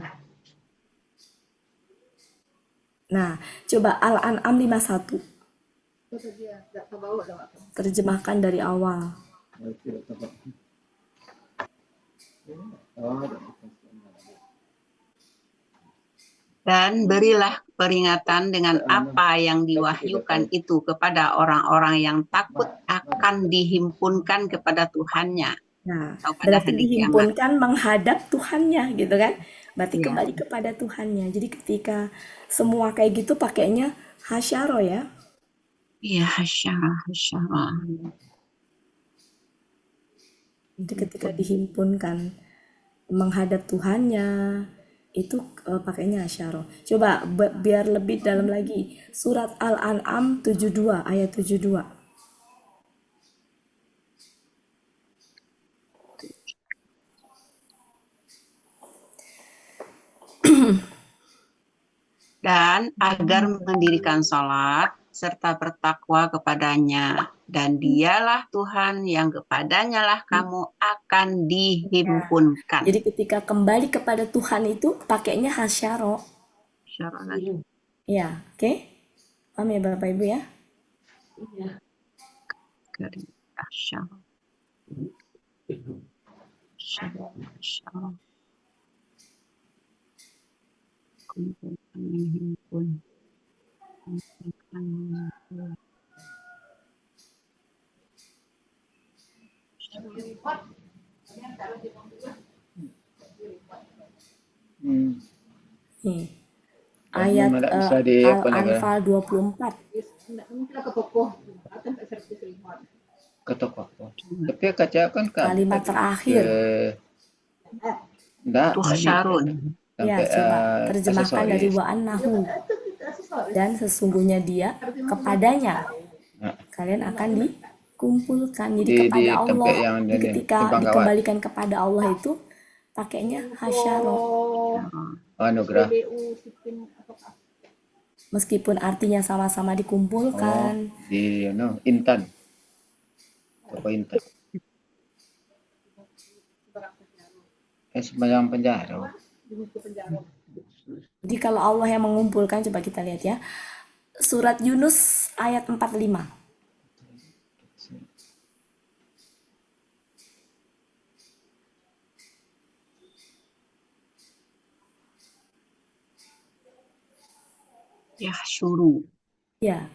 Nah, coba Al-An'am 51. Terjemahkan dari awal. Dan berilah peringatan dengan apa yang diwahyukan itu kepada orang-orang yang takut akan dihimpunkan kepada Tuhannya Nah, atau pada berarti hari kiamat. dihimpunkan menghadap Tuhannya gitu kan. Berarti Ya, kembali kepada Tuhannya. Jadi ketika semua kayak gitu pakainya hasyaro ya. iya, hasya. Jadi ketika dihimpunkan menghadap Tuhannya itu pakainya hasyaro. Coba biar lebih dalam lagi. Surat Al-An'am 72 ayat 72. Dan agar mendirikan sholat serta bertakwa kepadanya. Dan dialah Tuhan yang kepadanya lah kamu akan dihimpunkan. Jadi ketika kembali kepada Tuhan itu pakainya hasyaro. Syarah lagi. Ya, oke. Paham ya Bapak Ibu ya? Garing asyarah. Asyarah. Kumpulkan menghimpun. Kumpulkan mengumpul. Nih. Ayat Memang tak bisa di apa negara Al-Anfal 24. ketok waktu. Tapi kaca kan Kalimat terakhir. enggak Tuhsyarun. Ya, sampai coba terjemahkan dari aksesoris. wa'annahu. Dan sesungguhnya dia kepadanya kalian akan dikumpulkan. Jadi Di kepada tempat Allah. yang Jadi ada ketika timbang kawat. dikembalikan kepada Allah itu pakainya hasyaro. Anugerah. Meskipun artinya sama-sama dikumpulkan. Di Intan. Toko Intan. Semacam penjara. Jadi kalau Allah yang mengumpulkan, coba kita lihat ya. Surat Yunus ayat 45. Yahsyuru. Ya.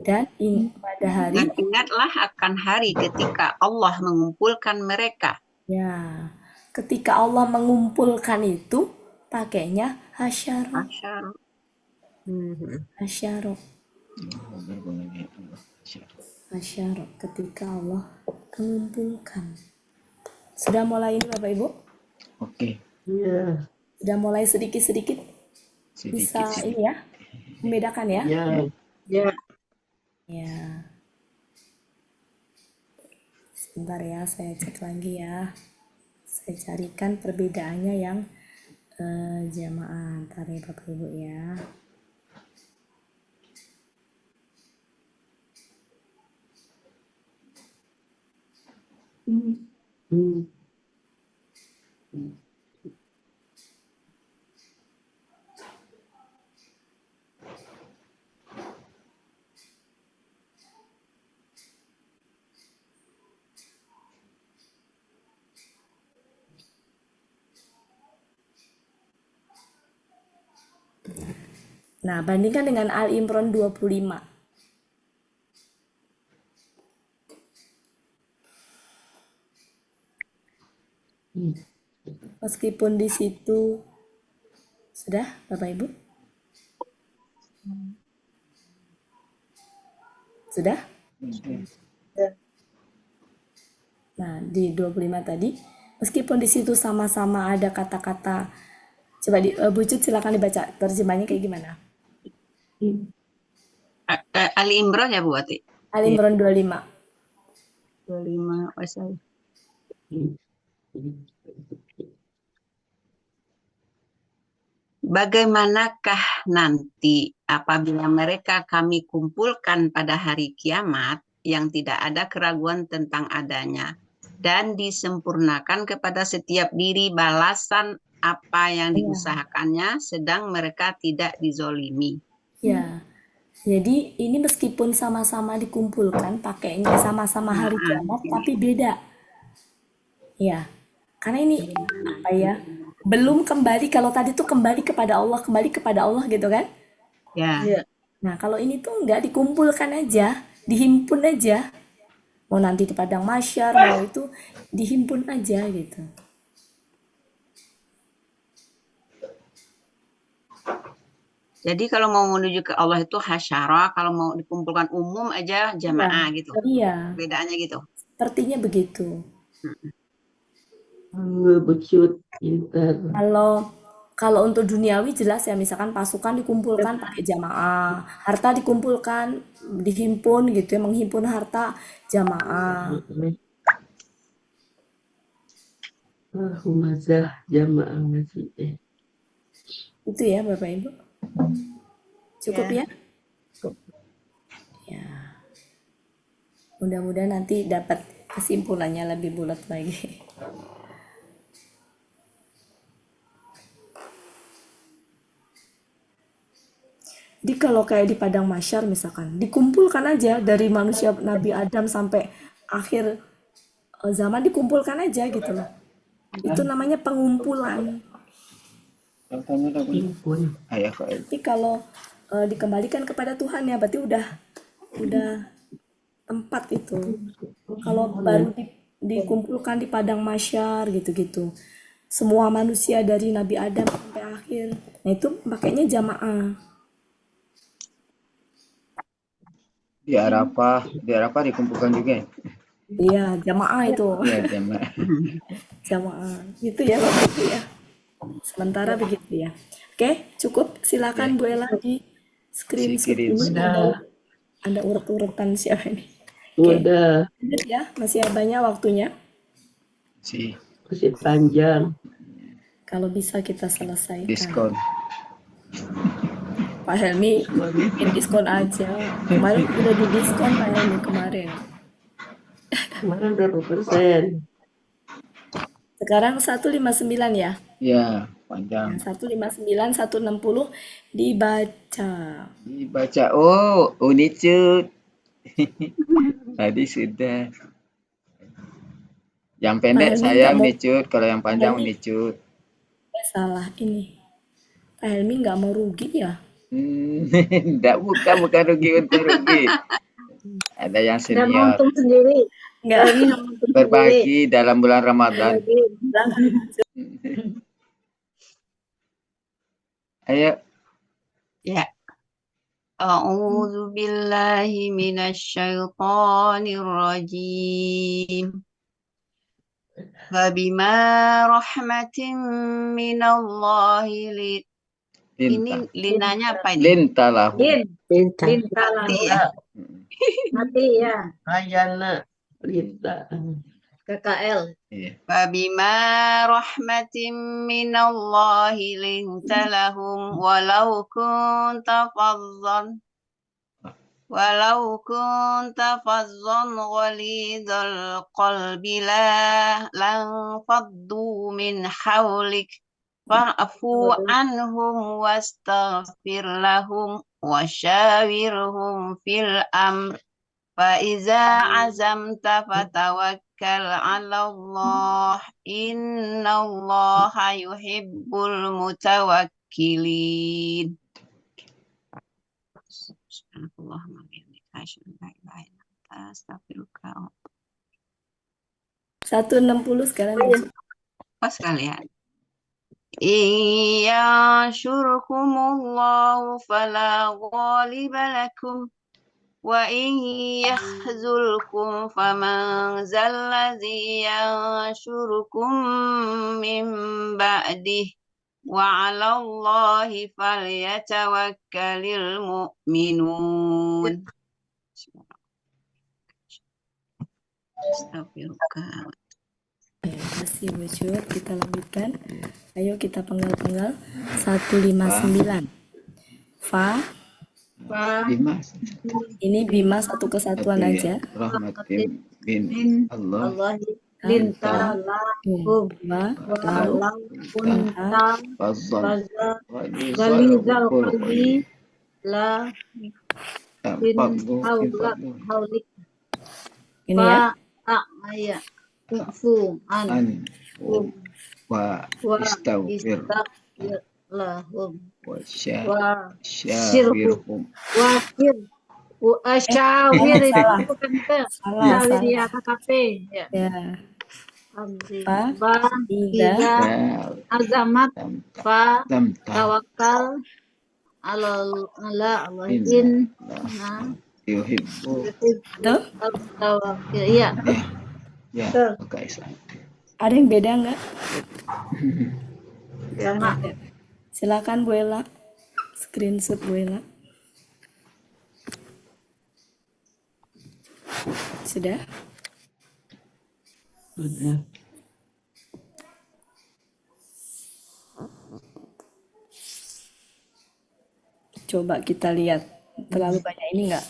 Dan pada hari. Dan ingatlah akan hari ketika Allah mengumpulkan mereka. Ya. Ketika Allah mengumpulkan itu pakainya hasyaro. Hasyaro. Hasyaro ketika Allah mengumpulkan. Sudah mulai ini Bapak Ibu? Oke. Sudah mulai sedikit-sedikit bisa ini ya membedakan ya? Ya. Ya. Sebentar ya, saya cek lagi ya. Saya carikan perbedaannya yang jamaah antara Bapak Ibu ya. Nah, bandingkan dengan Al-Imran 25. Meskipun di situ sudah Bapak Ibu? Sudah? Nah, di 25 tadi, meskipun di situ sama-sama ada kata-kata, coba Bu Cut silakan dibaca terjemahnya kayak gimana? Ali Imran ya Bu Ati? Ali Imran 25. 25 pasal. Bagaimanakah nanti apabila mereka kami kumpulkan pada hari kiamat yang tidak ada keraguan tentang adanya dan disempurnakan kepada setiap diri balasan apa yang diusahakannya sedang mereka tidak dizolimi. Ya, jadi ini meskipun sama-sama dikumpulkan pakainya sama-sama hari kiamat tapi beda. Ya, karena ini apa ya? belum kembali. Kalau tadi tuh kembali kepada Allah gitu kan. Ya. Iya. Nah, kalau ini tuh nggak, dikumpulkan aja, dihimpun aja. Mau nanti di padang mahsyar, mau itu dihimpun aja gitu. Jadi kalau mau menuju ke Allah itu hasyara, kalau mau dikumpulkan umum aja Iya, jamaah gitu. iya, Bedaannya gitu. sepertinya begitu. Ngebecut, pintar. Kalau kalau untuk duniawi jelas ya, misalkan pasukan dikumpulkan pakai jamaah, harta dikumpulkan, dihimpun gitu ya, menghimpun harta jamaah. Humazah jamaah ngaji. Itu ya Bapak Ibu. Cukup Ya. ya? Ya. Mudah-mudahan nanti dapat kesimpulannya lebih bulat lagi. Jadi kalau kayak di padang mahsyar misalkan, dikumpulkan aja dari manusia Nabi Adam sampai akhir zaman, dikumpulkan aja gitu loh. Itu namanya pengumpulan. Himpun. Ayah kok. Tapi kalau dikembalikan kepada Tuhan ya, berarti udah tempat itu. Kalau baru dikumpulkan di padang mahsyar gitu-gitu, semua manusia dari Nabi Adam sampai akhir, nah itu pakainya jamaah. Di Arafah dikumpulkan juga. Iya, jamaah itu. Iya, jamaah. Jamaah. Gitu ya Bapak Ibu ya. Sementara begitu ya. Oke, cukup. Silakan Bu Ella di screenshot Dikirim. ini Udah, ada urut-urutan siapa ini. Oke, udah. lanjut ya. Masih banyak waktunya. Si Masih panjang. Kalau bisa kita selesaikan. diskon. Pak Helmi bikin diskon aja. Kemarin udah di diskon Pak Helmi kemarin. Kemarin berapa persen? Sekarang 159 ya. Ya, Yang panjang. 159, 160 dibaca. Dibaca. Oh, Unicut. Tadi sudah. Yang Pak pendek Helmi saya nggak mau, Unicut, kalau yang Pak panjang Helmi Unicut. salah ini. Pak Helmi nggak mau rugi ya? Enggak, bukan rugi untuk rugi. Ada yang Dan senior. untung sendiri. Nggak. Kami untung sendiri. Berbagi dalam bulan Ramadan. Ayo. Ya. A'udzu billahi minasyaitonir rajim. Fabima rahmatin minallahi Lintah. ini linanya apa ini? Lintalahu. Lintalah. Mati ya. Mati ya. Ayana. Lita. KKL. Iya. Fabima rahmatin minallahi lintalahum walau kunta fazzan ghalidhal qalbi lan faddu min hawlik fa'fu anhum wastaghfir lahum wasyawirhum fil amr fa iza azamta fatawakkal 'ala Allah innallaha yuhibbul mutawakkilin. Subhanallahumma wa bihamdika asyhadu an la ilaha illa anta astaghfiruka wa 160 sekarang masuk. pas sekalian. Iya syurkumullahu fala ghaliba lakum wa in yakhzulkum faman zalladzi yansyurukum min ba'dih wa 'alallahi falyatawakkalul mu'minun. Astagfirullah. Terima kasih Bu Cut. Kita lanjutkan. Ayo kita penggal-penggal. 159. Fa. Dimas. Ini Bima satu kesatuan Satu aja. ya. Rahmatin bin Allah. Allah lintalah. Wa. Lau. Walau kunta Fazzal. Galizal qalbi la bin Fadlu. haulik Ini ya. fa ta'maya kufu an An. wa wa istaghfir istaghfir lahum wa wa sirhu syawirhum. wa sir syawir itu salah. bukan ke Salah, syawir salah. ya KKP ya. Ya. Amri. Fa, Ba ida, iza azamat Tam fa tam tam tawakal ala Allah inna nah yuhibbu. tuh. tawakil iya Ya, ya, tuh oke Islam. Ada yang beda nggak? ya mak Ada. Silakan Bu Ella. Screenshot Bu Ella. Sudah? Sudah. Coba kita lihat. Terlalu banyak ini nggak?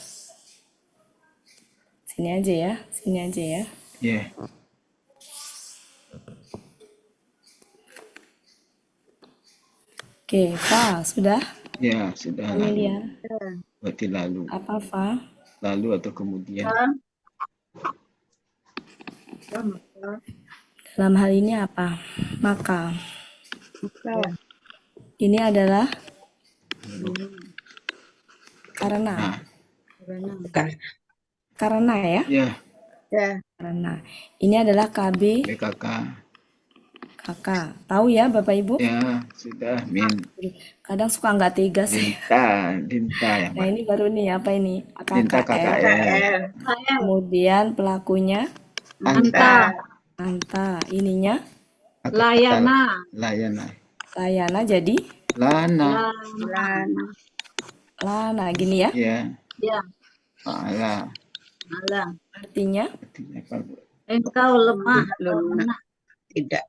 Sini aja ya. Sini aja ya. Ya, Oke, Fa, sudah? ya sudah lalu. Familiar. Berarti lalu, Apa Fa? lalu atau kemudian. Dalam hal ini apa? Maka. ya. Ini adalah karena. Nah, Karena ya. ya, Ya. Karena. Ini adalah KB BKK. kakak. Tahu ya Bapak Ibu? Ya, sudah min Kadang suka nggak tega sih. dinta ya, Nah Mbak. ini baru nih apa ini? Dinta KKL. KKL. Kemudian pelakunya Anta Anta. Ininya layana Layana. Layana jadi Lana. Lana gini ya. Ya, ya ala. malam Artinya Artinya apa, Bu? engkau lemah atau Lemah. lemah Tidak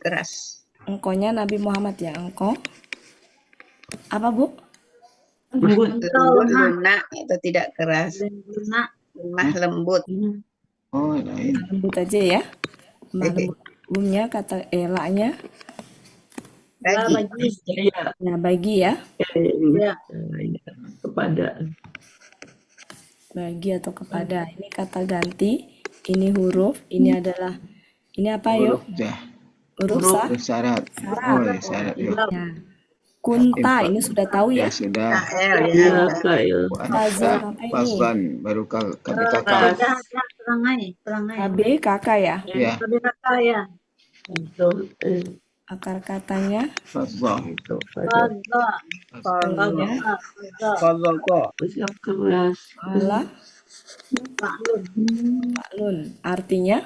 keras. engkonya Nabi Muhammad ya. Engkau apa Bu? Lembut. engkau Lembut, lemah lunak atau tidak keras. lunak Lemah, lembut. Oh, lain. Lembut aja ya. Lemah lembut. Umumnya kata elaknya Bagi. Saya nah bagi ya. ya kepada Bagi atau kepada. Ini kata ganti. Ini huruf. Ini adalah ini apa yuk? Huruf jah. Huruf Huruf syarat. Oh, ya syarat. Ya, Ya. Kunta ini sudah tahu ya ya. sudah. KL ya ya. kail Fazan apa ini? Fazlan baru kami kakak. ya perangai KB kakak ya. Ya, tapi kata ya itu Akar katanya Fazlan. itu pada fadha Artinya fadha bersikap keras Allah maklum maklun. Artinya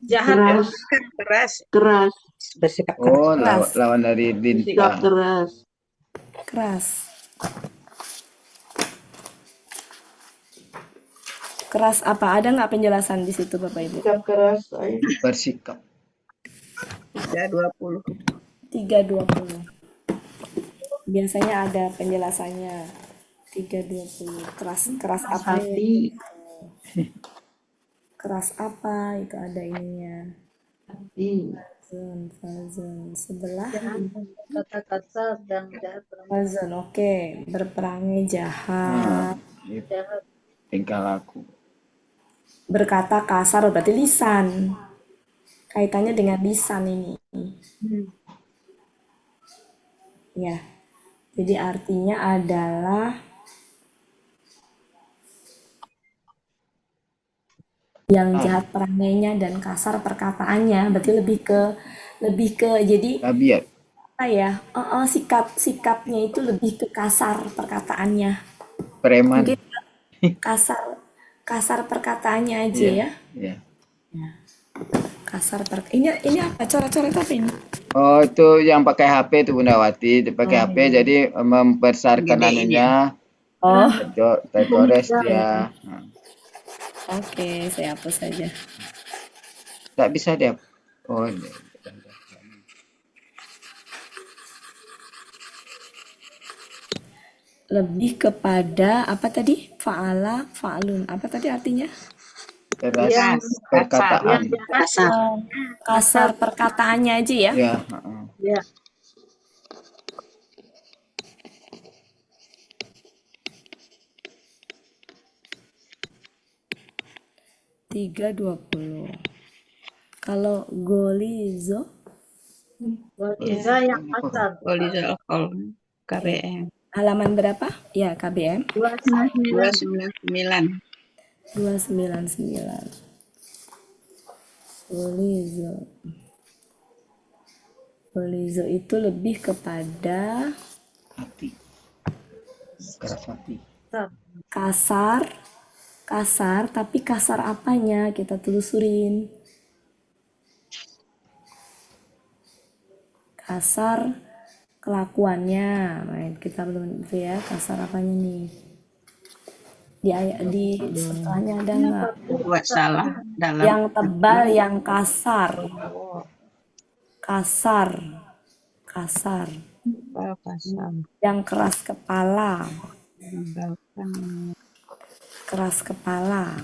jahat keras Keras. keras Bersikap Oh, Keras. lawan dari bersikap dinta. keras keras. Keras apa? Ada nggak penjelasan di situ Bapak Ibu? bersikap keras saya Bersikap. 320. 320. Biasanya ada penjelasannya. 320. Keras apa? hati Keras apa? Itu ada ininya. hati Fazon. Sebelah kata-kata dan jahat Fazon. Oke. Berperangai jahat. Ini jahat tingkah laku. Berkata kasar berarti lisan. Kaitannya dengan lisan ini. Ya. Jadi artinya adalah yang jahat perangainya dan kasar perkataannya. Berarti lebih ke jadi Tabiat. apa ya? Sikapnya itu lebih ke kasar perkataannya. Preman. Mungkin kasar perkataannya aja Iya, ya. iya. Kasar ini apa? Coret-coret apa ini? Oh, itu yang pakai HP itu Bundawati, itu pakai HP jadi membesarkan Gedein anunya, Oh, tercoret dia. Nah, oke, saya hapus saja. tak bisa dia. Oh, iya. Lebih kepada apa tadi? Fa'ala, fa'alun. Apa tadi artinya? Keras Yang perkataan. Kasar. Kasar perkataannya aja ya. Ya, heeh. ya 320. Kalau golizo, Goliza yang kasar. Goliza alkohol. KBM. halaman berapa? Ya, KBM 299. 299. Golizo. Golizo itu lebih kepada Hati. Keras hati. kasar, tapi kasar apanya? Kita telusurin. Kasar kelakuannya. Nah, kita belum itu ya, kasar apanya nih? Di ayat di setelahnya ada nggak? Buat salah dalam Yang tebal, yang kasar. Kasar. kasar. Yang keras kepala. Meninggalkan Keras kepala.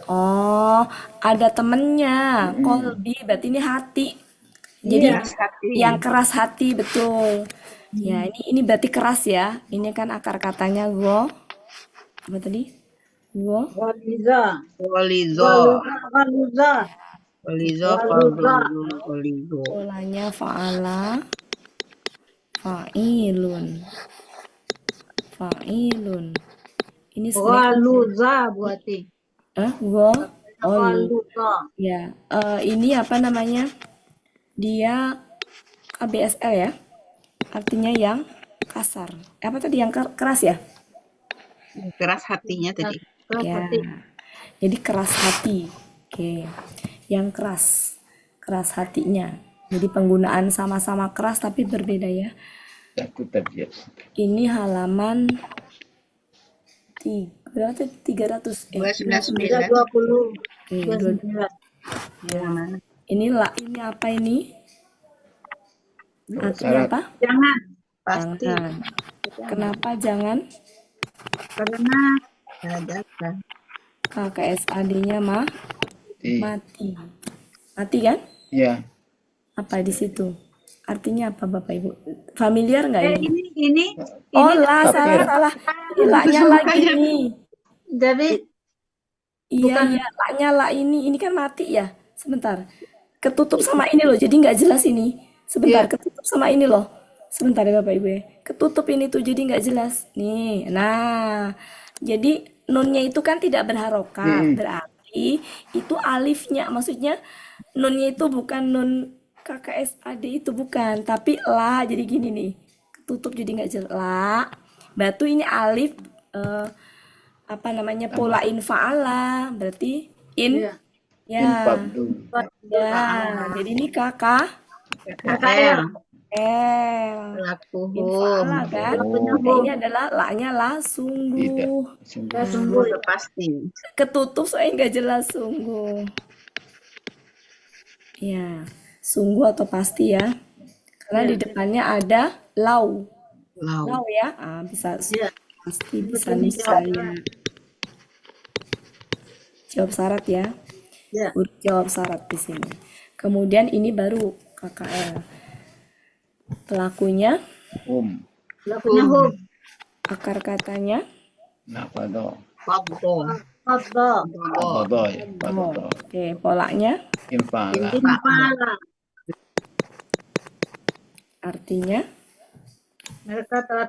Oh, ada temennya. Kolbi, berarti ini hati. Jadi hati. yang keras hati, betul. Ya, ini berarti keras ya. Ini kan akar katanya go. Apa tadi? Go. Goliza. Golizo. Goliza. Golizo. Golizo. Polanya fa'ala. Fa'ilun. Fa'ilun. Ini sebenarnya Goluza buati. go. Oh, Goluza. ya. Ini apa namanya? Dia KBSL ya. Artinya yang kasar. Apa tadi yang keras ya? Keras hatinya tadi. Ya. Jadi keras hati. Oke. Yang keras hatinya. Jadi penggunaan sama-sama keras tapi berbeda ya. Takut terjadi. Ini halaman berapa tuh? 300. 299. 320. Oke, 29. ini apa ini? Artinya Syarat. apa? Jangan. Pasti. Jangan. Kenapa jangan? Karena Ada. KKSAD-nya mati. Mati kan? Ya. Apa di situ? Artinya apa Bapak Ibu? Familiar nggak ini? ini Oh lah, salah. Ini laknya lagi nih. jadi Iya, laknya lah ini kan mati ya. Sebentar. Ketutup sama ini loh, jadi nggak jelas ini. Sebentar, ketutup sama ini loh. Sebentar ya Bapak Ibu ya. Ketutup ini tuh jadi nggak jelas. Nih, nah. Jadi nunnya itu kan tidak berharokat. Berarti itu alifnya. Maksudnya nunnya itu bukan nun KKSAD itu bukan. Tapi la, jadi gini nih. Ketutup jadi nggak jelas. La. Batu ini alif. Apa namanya pola infa'ala berarti ya Infabdu. ya jadi ini kakak KKL. infa'ala kan nah, ini adalah laknya lah sungguh Sungguh pasti. ketutup soalnya nggak jelas sungguh ya sungguh atau pasti ya karena di depannya ada lau ya bisa pasti bisa niscaya jawab syarat ya. Jawab syarat di sini. Kemudian ini baru KKL. Pelakunya akar katanya Nafado. Faddo. Oke, polanya Infala. artinya mereka telah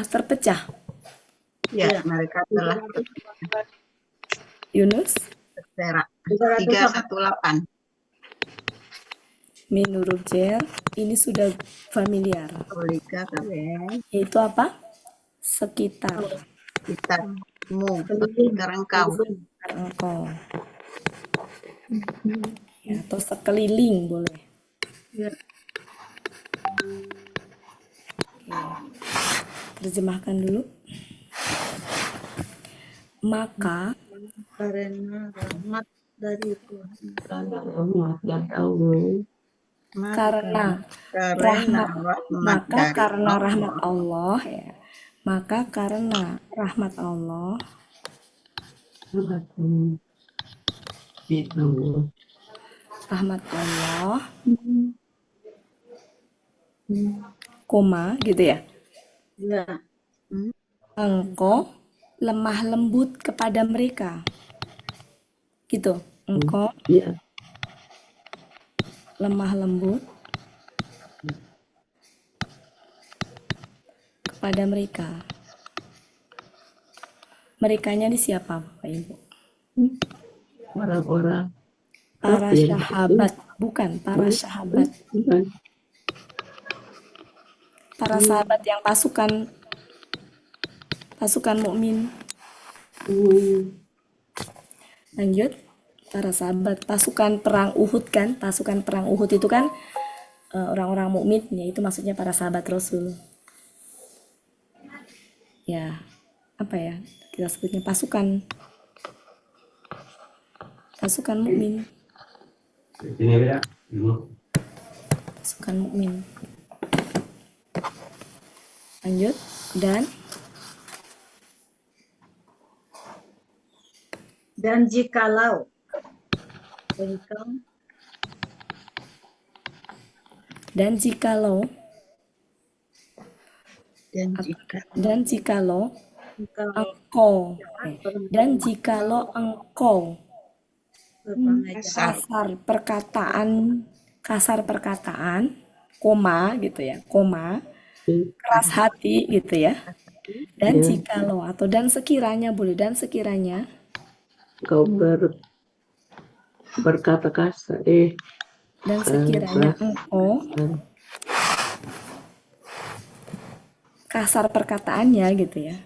terpecah. Ya, mereka telah Yunus terserak. 318. menurut Jel ini sudah familiar. Olika KBM. Yaitu apa? Sekitar. Sekitar engkau. Ya, atau sekeliling boleh. Terjemahkan dulu. Maka Karena rahmat dari Tuhan. karena rahmat Allah ya. Maka karena rahmat Allah koma gitu ya. Ya. Engkau lemah lembut kepada mereka. Gitu. Engkau Iya. lemah lembut kepada mereka. Merekanya ini siapa, Bapak Ibu? Orang-orang Para kafir. sahabat, bukan para sahabat. Bukan. Para sahabat yang pasukan mukmin. Lanjut. Para sahabat, pasukan perang Uhud kan? Pasukan perang Uhud itu kan orang-orang mukmin, ya itu maksudnya para sahabat Rasul. Ya, apa ya? Kita sebutnya pasukan mukmin. Pasukan mukmin. Lanjut. Dan jikalau engkau Dan jikalau engkau dan jikalau engkau kasar perkataan, koma gitu ya, koma, keras hati gitu ya. Dan jikalau atau dan sekiranya boleh, dan sekiranya Kau berkata kasar. dan sekiranya engkau kasar perkataannya gitu ya.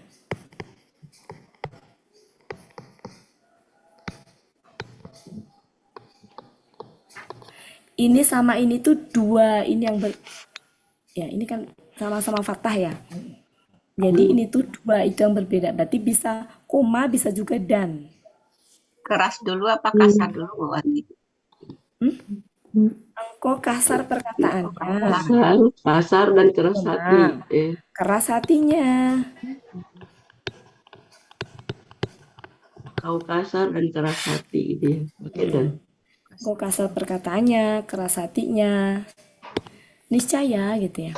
Ini sama ini tuh dua, ini yang ya ini kan sama-sama fathah ya. Jadi ini tuh dua itu yang berbeda. Berarti bisa koma, bisa juga dan. Keras dulu apa kasar dulu, Bu Wati? Engkau kasar perkataannya, Kasar dan keras hati. keras hatinya. Kau kasar dan keras hati dia. Oke dan. Engkau kasar perkataannya, keras hatinya. Niscaya gitu ya.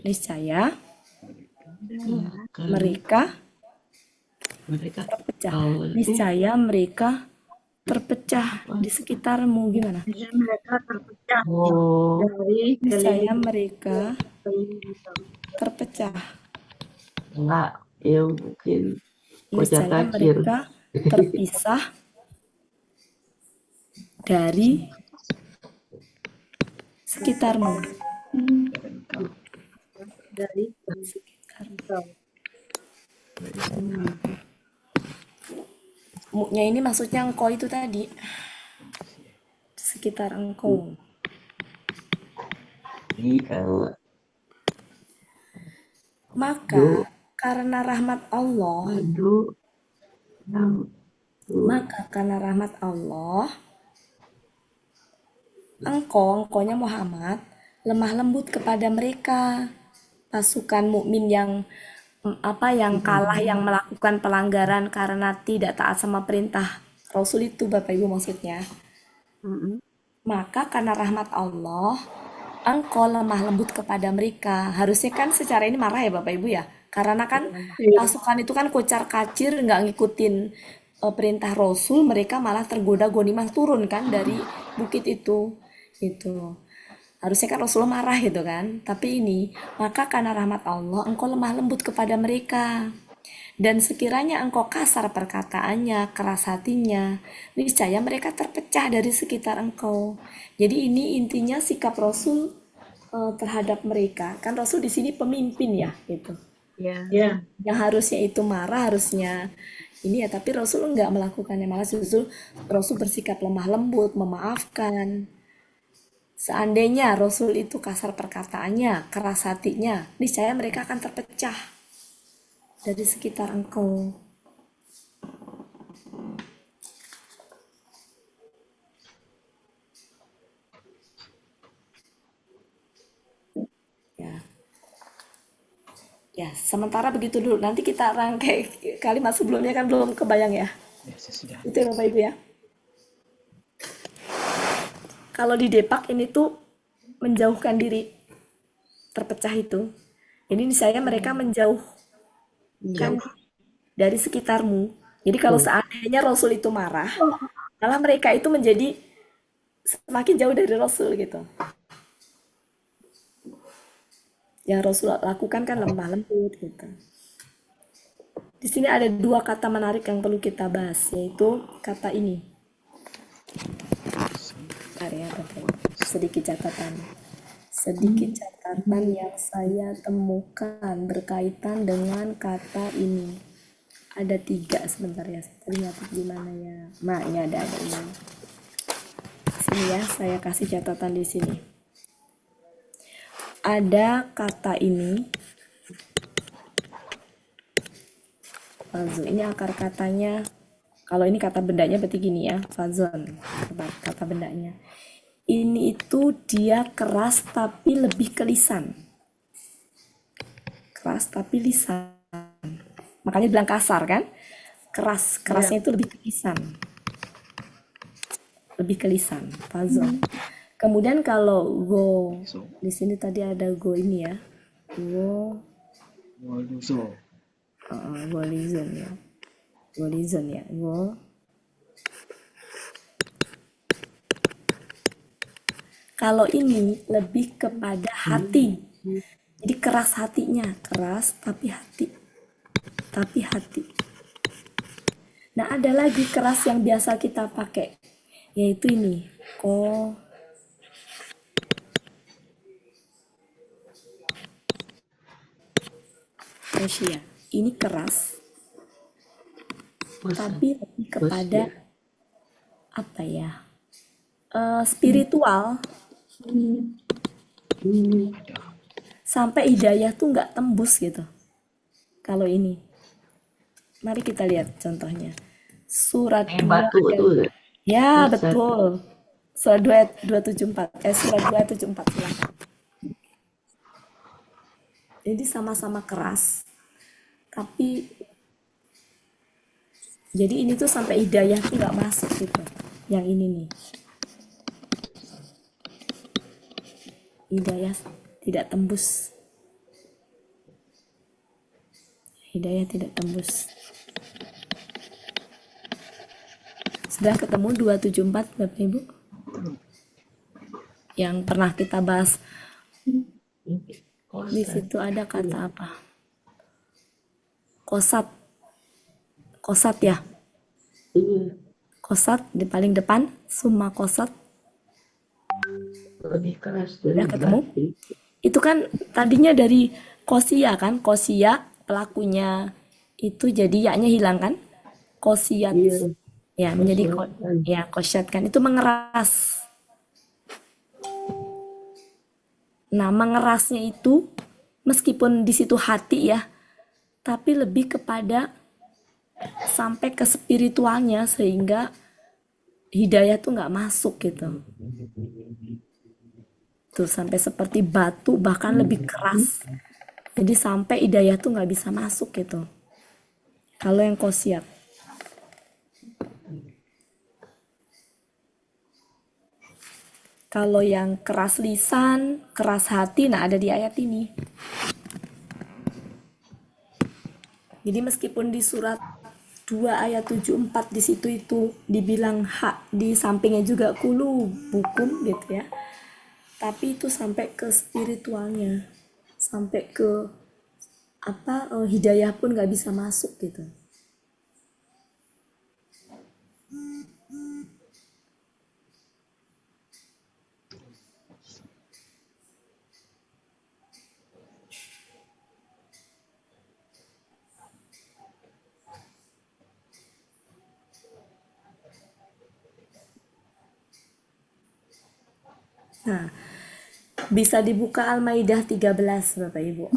Niscaya mereka terpecah. Niscaya mereka terpecah di sekitarmu, gimana? mereka terpecah dari Niscaya mereka terpecah. Enggak, ya mungkin kocar Niscaya kacir. mereka terpisah dari sekitarmu. dari Muknya ini maksudnya engkau itu tadi. Sekitar engkau. Maka karena rahmat Allah, engkaunya Muhammad, lemah lembut kepada mereka, pasukan mukmin yang kalah, yang melakukan pelanggaran karena tidak taat sama perintah Rasul itu, Bapak Ibu maksudnya. Maka karena rahmat Allah, engkau lemah lembut kepada mereka. Harusnya kan secara ini marah ya Bapak Ibu ya, karena kan pasukan itu kan kocar kacir, nggak ngikutin perintah Rasul, mereka malah tergoda ghanimah turun kan dari bukit itu. Gitu. Harusnya kan Rasulullah marah gitu kan. Tapi ini, maka karena rahmat Allah, engkau lemah lembut kepada mereka. Dan sekiranya engkau kasar perkataannya, keras hatinya, niscaya mereka terpecah dari sekitar engkau. Jadi ini intinya sikap Rasul terhadap mereka. Kan Rasul di sini pemimpin ya, gitu. ya Yang harusnya itu marah, harusnya ini ya, tapi Rasul enggak melakukannya, malah justru Rasul bersikap lemah lembut, memaafkan. Seandainya Rasul itu kasar perkataannya, keras hatinya, niscaya mereka akan terpecah dari sekitar engkau. Ya, sementara begitu dulu. Nanti kita rangkai kalimat sebelumnya, kan belum kebayang ya. Itu ya Bapak Ibu ya. Kalau di Depak ini tuh menjauhkan diri. terpecah itu. Jadi misalnya mereka menjauhkan dari sekitarmu. Jadi kalau seandainya Rasul itu marah, malah mereka itu menjadi semakin jauh dari Rasul gitu. Yang Rasul lakukan kan lemah lembut gitu. Di sini ada dua kata menarik yang perlu kita bahas, yaitu kata ini. Bentar ya, Bapak Ibu. Sedikit catatan. Sedikit catatan yang saya temukan berkaitan dengan kata ini. Ada 3 sebentar ya. Saya tadi nyatet di mana ya? Nah, ini ada ini. Sini ya, saya kasih catatan di sini. Ada kata ini. Fazon. Ini akar katanya. Kalau ini kata bendanya berarti gini ya, fazon. Kata bendanya. Ini itu dia keras tapi lebih ke lisan. Keras tapi lisan. Makanya bilang kasar kan? Kerasnya itu lebih ke lisan. Lebih ke lisan, fazon. Kemudian kalau go, di sini tadi ada go ini ya. Go Golizon ya. Golizon ya. Kalau ini lebih kepada hati. Jadi keras hatinya, keras tapi hati. Nah, ada lagi keras yang biasa kita pakai, yaitu ini. Kosia. Ini keras. Tapi lebih kepada apa ya? Spiritual. Sampai hidayah tuh nggak tembus gitu. Kalau ini. Mari kita lihat contohnya. Surat 2 Batu tuh. Ya, betul. Surat 2 ayat 274. Surat 2 ayat 74. Silakan. Jadi sama-sama keras. Tapi jadi ini tuh sampai hidayah tuh nggak masuk gitu. Yang ini nih. Hidayah tidak tembus. Hidayah tidak tembus. Sudah ketemu 274 Bapak Ibu? Yang pernah kita bahas. Di situ ada kata apa? Kosat ya? Kosat di paling depan, summa kosat. Lebih keras Udah ketemu? Itu kan tadinya dari kosia kan? Kosia pelakunya itu jadi yaknya hilang kan? Kosiat. Ya, menjadi kosyat kan. Itu mengeras. Nah, mengerasnya itu meskipun di situ hati ya, tapi lebih kepada sampai ke spiritualnya sehingga hidayah tuh nggak masuk gitu. Tuh sampai seperti batu bahkan lebih keras. Jadi sampai hidayah tuh nggak bisa masuk gitu. Kalau yang kosiat. Kalau yang keras lisan, keras hati, nah ada di ayat ini. Jadi meskipun di surat 2 ayat 74 di situ itu dibilang hak, di sampingnya juga kulu bukum gitu ya. Tapi itu sampai ke spiritualnya, sampai ke hidayah pun nggak bisa masuk gitu. Nah, bisa dibuka Al-Maidah 13 Bapak Ibu.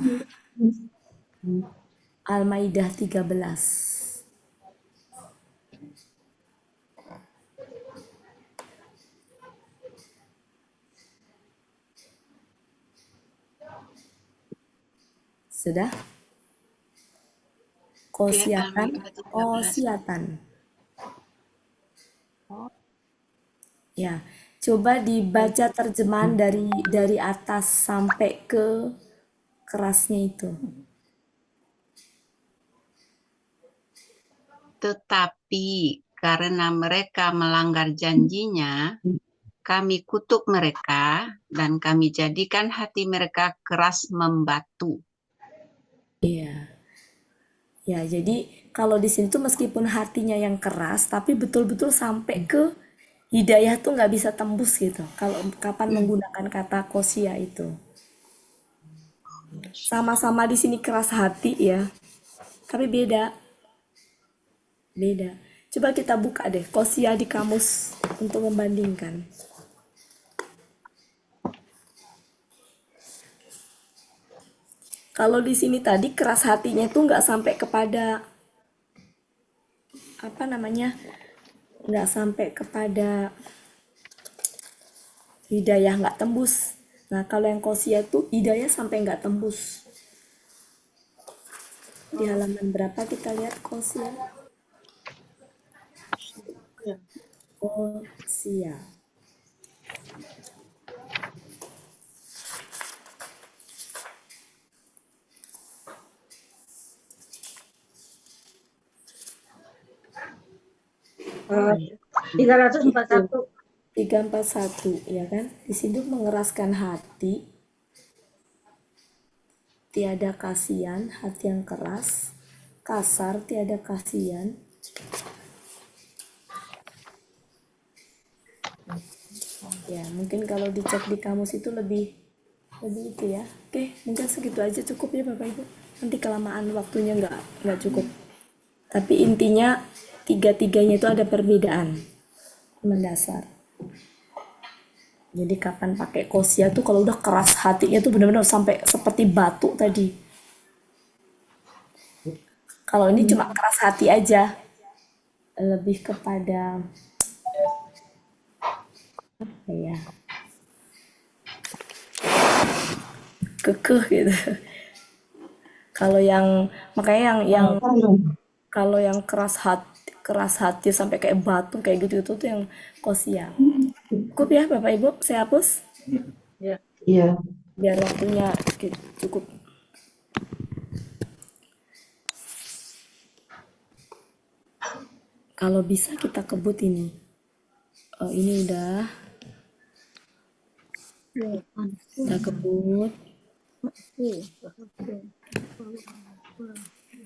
Al-Maidah 13. Sudah? Kosiatan. Ya, coba dibaca terjemahan dari atas sampai ke kerasnya itu. Tetapi karena mereka melanggar janjinya, kami kutuk mereka dan kami jadikan hati mereka keras membatu. Iya. Ya, jadi kalau di sini tuh meskipun hatinya yang keras, tapi betul-betul sampai ke hidayah tuh nggak bisa tembus gitu. Kalau kapan menggunakan kata kosia itu. Sama-sama di sini keras hati ya, tapi beda. Beda. Coba kita buka deh kosia di kamus untuk membandingkan. Kalau di sini tadi keras hatinya tuh nggak sampai kepada apa namanya, nggak sampai kepada hidayah nggak tembus. Nah kalau yang kosia tuh hidayah sampai nggak tembus. Di halaman berapa kita lihat kosia? Kosia. Oh, 341. 341 ya kan? Di situ mengeraskan hati, tiada kasihan, hati yang keras, kasar, tiada kasihan. Ya, mungkin kalau dicek di kamus itu lebih itu ya. Oke, mungkin segitu aja cukup ya Bapak Ibu. Nanti kelamaan waktunya nggak cukup. Tapi intinya tiga-tiganya itu ada perbedaan mendasar. Jadi kapan pakai kosia tuh kalau udah keras hatinya tuh benar-benar sampai seperti batu tadi. Kalau ini cuma keras hati aja, lebih kepada apa ya, kekeh gitu. Kalau yang makanya yang kalau yang keras hati sampai kayak batu kayak gitu tuh yang kosia. Cukup ya Bapak Ibu, saya hapus Ya. Iya. biar waktunya cukup. Kalau bisa kita kebut ini. Oh, ini udah kebut.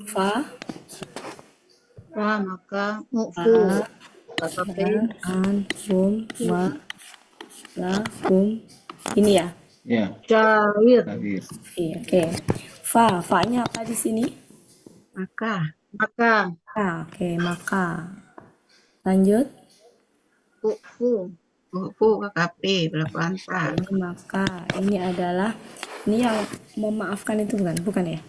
Fa, Maka fa, Oke. an, fum, wa, la, kum. Ini ya. Ya, Cair. Tabir. Iya, oke. Fa-nya apa di sini? Maka Maka Oke, maka. Lanjut. Fu. buku KKP berlaku anta. Maka ini adalah yang memaafkan itu bukan ya?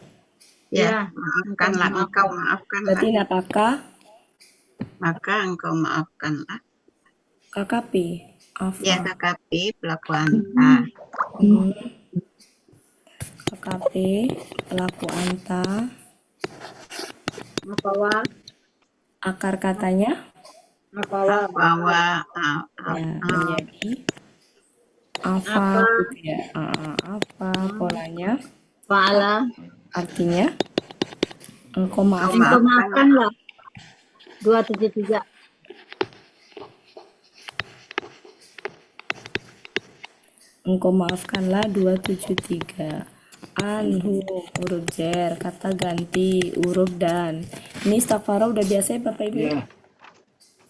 Ya, Ya. maafkanlah engkau, maafkanlah. Berarti ini apakah Maka engkau maafkanlah. KKP? Ya, Apa? KKP pelaku anta. KKP pelaku anta. Mapawa. Akar katanya Mapawa. Bahwa ya menjadi apa gitu ya? Apa polanya? Fa'ala. Artinya engkau Engkau maafkan. maafkanlah. 273. Engkau maafkanlah 273. Anhu huruf jer, kata ganti huruf dan. Ini istighfar udah biasa ya Bapak Ibu? Ya,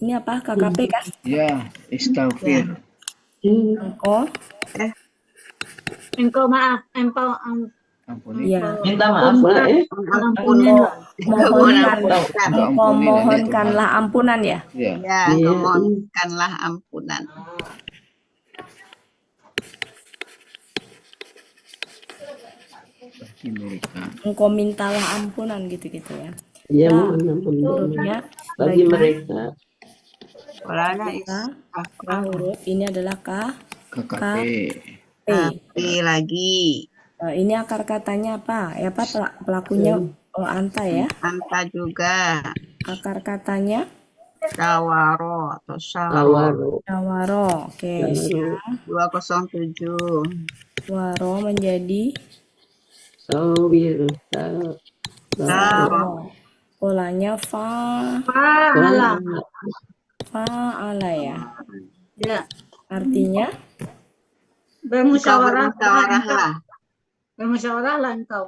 Ini apa? KKP kan? ya, istaghfir. Engkau Engkau maaf. Engkau Ampuni. ya Minta maaf lah ampunkanlah. engkau mohonkanlah ampunan ya. Ya, Ya, engkau mohonkanlah ampunan. bagi mereka. Engkau mintalah ampunan gitu-gitu ya. Iya, Nah, mohon ampun hurufnya bagi mereka. Polanya huruf ini adalah KKP. P. KKP lagi. Ini akar katanya apa? Ya apa pelakunya anta ya. Anta juga. Akar katanya Sawaro atau sawaro. Nawaro. Oke, 207. waro menjadi Sawir. Polanya Fa'ala. fa'ala ya. Ya. Artinya Engkau Bermusyawarahlah engkau. bermusyawarahlah. Bermusyawarahlah engkau.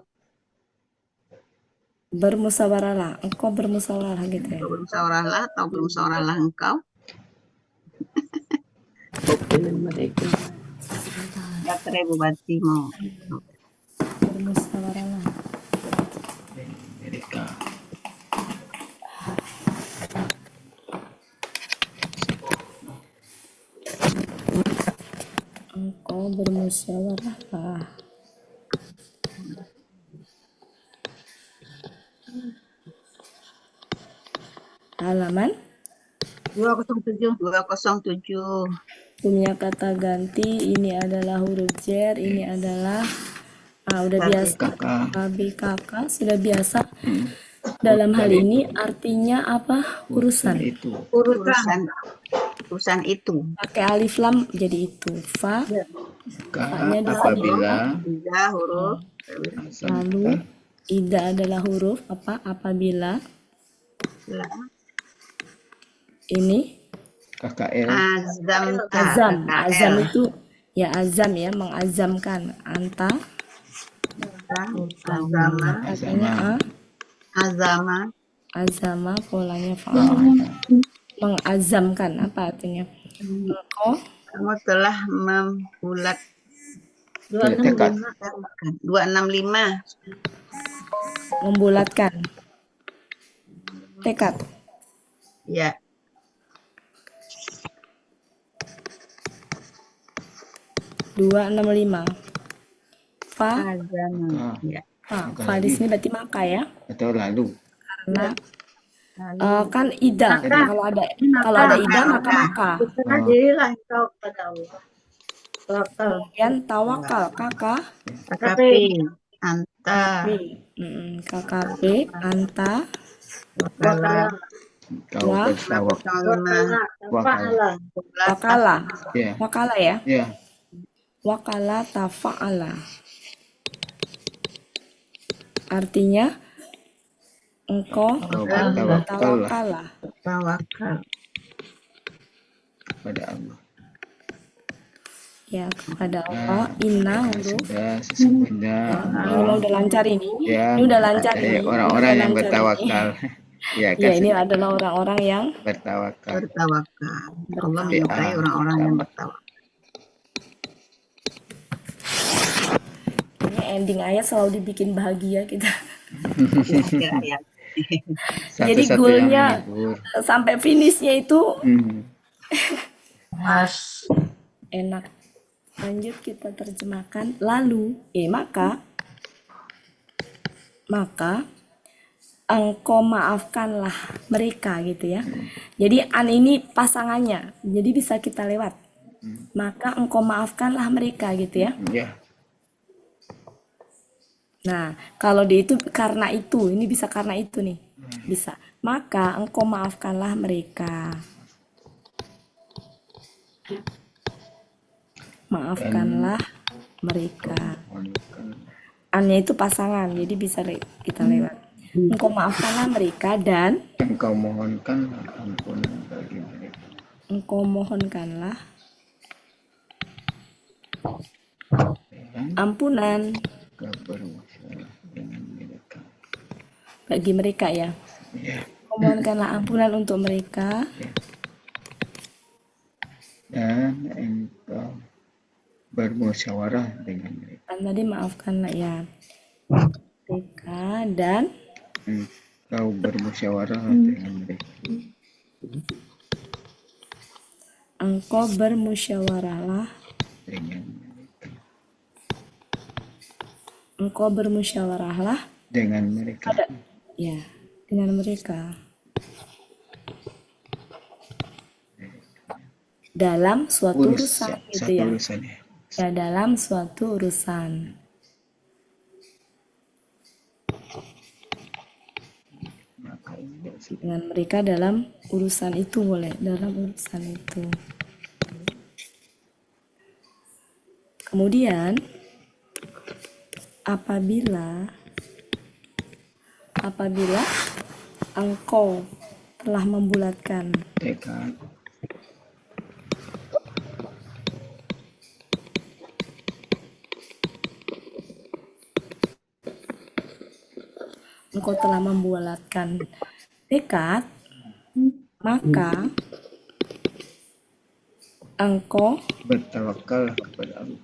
bermusyawarahlah. Engkau bermusyawarah gitu ya. Engkau bermusyawarahlah atau bermusyawarahlah engkau. Dengan mereka. Ya kere bupati mau. Bermusyawarahlah. mereka. Engkau bermusyawarahlah. Halaman 207. 207. punya kata ganti, ini adalah huruf jar, ini adalah udah biasa. Kakak. KBKK sudah biasa. Dalam hal ini artinya apa? Urusan. Itu. Urusan itu. Pakai alif lam jadi itu. Fa. Fa-nya di sini. Apabila Tiga huruf. Lalu ida adalah huruf apa? Apabila ini KKL. azam. Azam itu ya azam ya, mengazamkan. Anta katanya azama polanya fa'al. Mengazamkan apa artinya? Engkau Kamu telah membulat. 265. 265. membulatkan. Tekad. Ya. Dua 65. Fa. Ya. Fa di sini berarti maka ya. Atau lalu. Karena kan ida. Kalau ada ida maka. Berserah dirilah engkau kepada Allah. Tawakal. Kemudian tawakal kakak. KKP. Anta. KKP anta Wakala. Kau bertawakal. Fa'ala. wakala. Ya. Wakala ya. Ya. Wakala tafa'ala. Artinya engkau Kau bertawakallah tawakal kepada Allah. ya kepada Allah. Inna huruf Sudah sesungguhnya ini mau udah lancar ini. ya, Ini udah lancar ada ini. orang-orang Udah yang lancar bertawakal. Ya, Ya ini kasih adalah orang-orang yang bertawakal. Allah menyukai orang-orang yang bertawakal. ini ending ayat selalu dibikin bahagia kita. Akhir ayat. Jadi Satu-satu goalnya yang menghibur. sampai finishnya itu Mas. enak. Lanjut kita terjemahkan. Lalu, maka engkau maafkanlah mereka gitu ya. Jadi an ini pasangannya. Jadi bisa kita lewat. Maka engkau maafkanlah mereka gitu ya. Ya. Nah, kalau dia itu karena itu, ini bisa karena itu nih. Bisa. Maka engkau maafkanlah mereka. Maafkanlah mereka. Annya itu pasangan, jadi bisa kita lewat. Engkau maafkanlah mereka dan Engkau mohonkan ampunan bagi mereka. engkau mohonkanlah ampunan Engkau bermasalah dengan mereka. bagi mereka ya. Ya. Engkau mohonkanlah ampunan untuk mereka Dan engkau bermusyawarah dengan mereka. kan tadi maafkanlah ya mereka dan Engkau bermusyawarah dengan mereka. engkau bermusyawarahlah Dengan mereka. engkau bermusyawarahlah Dengan mereka. ya dengan mereka dalam suatu urusan gitu ya. Urusan ya. Ya dalam suatu urusan. Dengan mereka dalam urusan itu boleh, dalam urusan itu. Kemudian apabila engkau telah membulatkan tekad tekad, maka engkau bertawakal kepada Allah.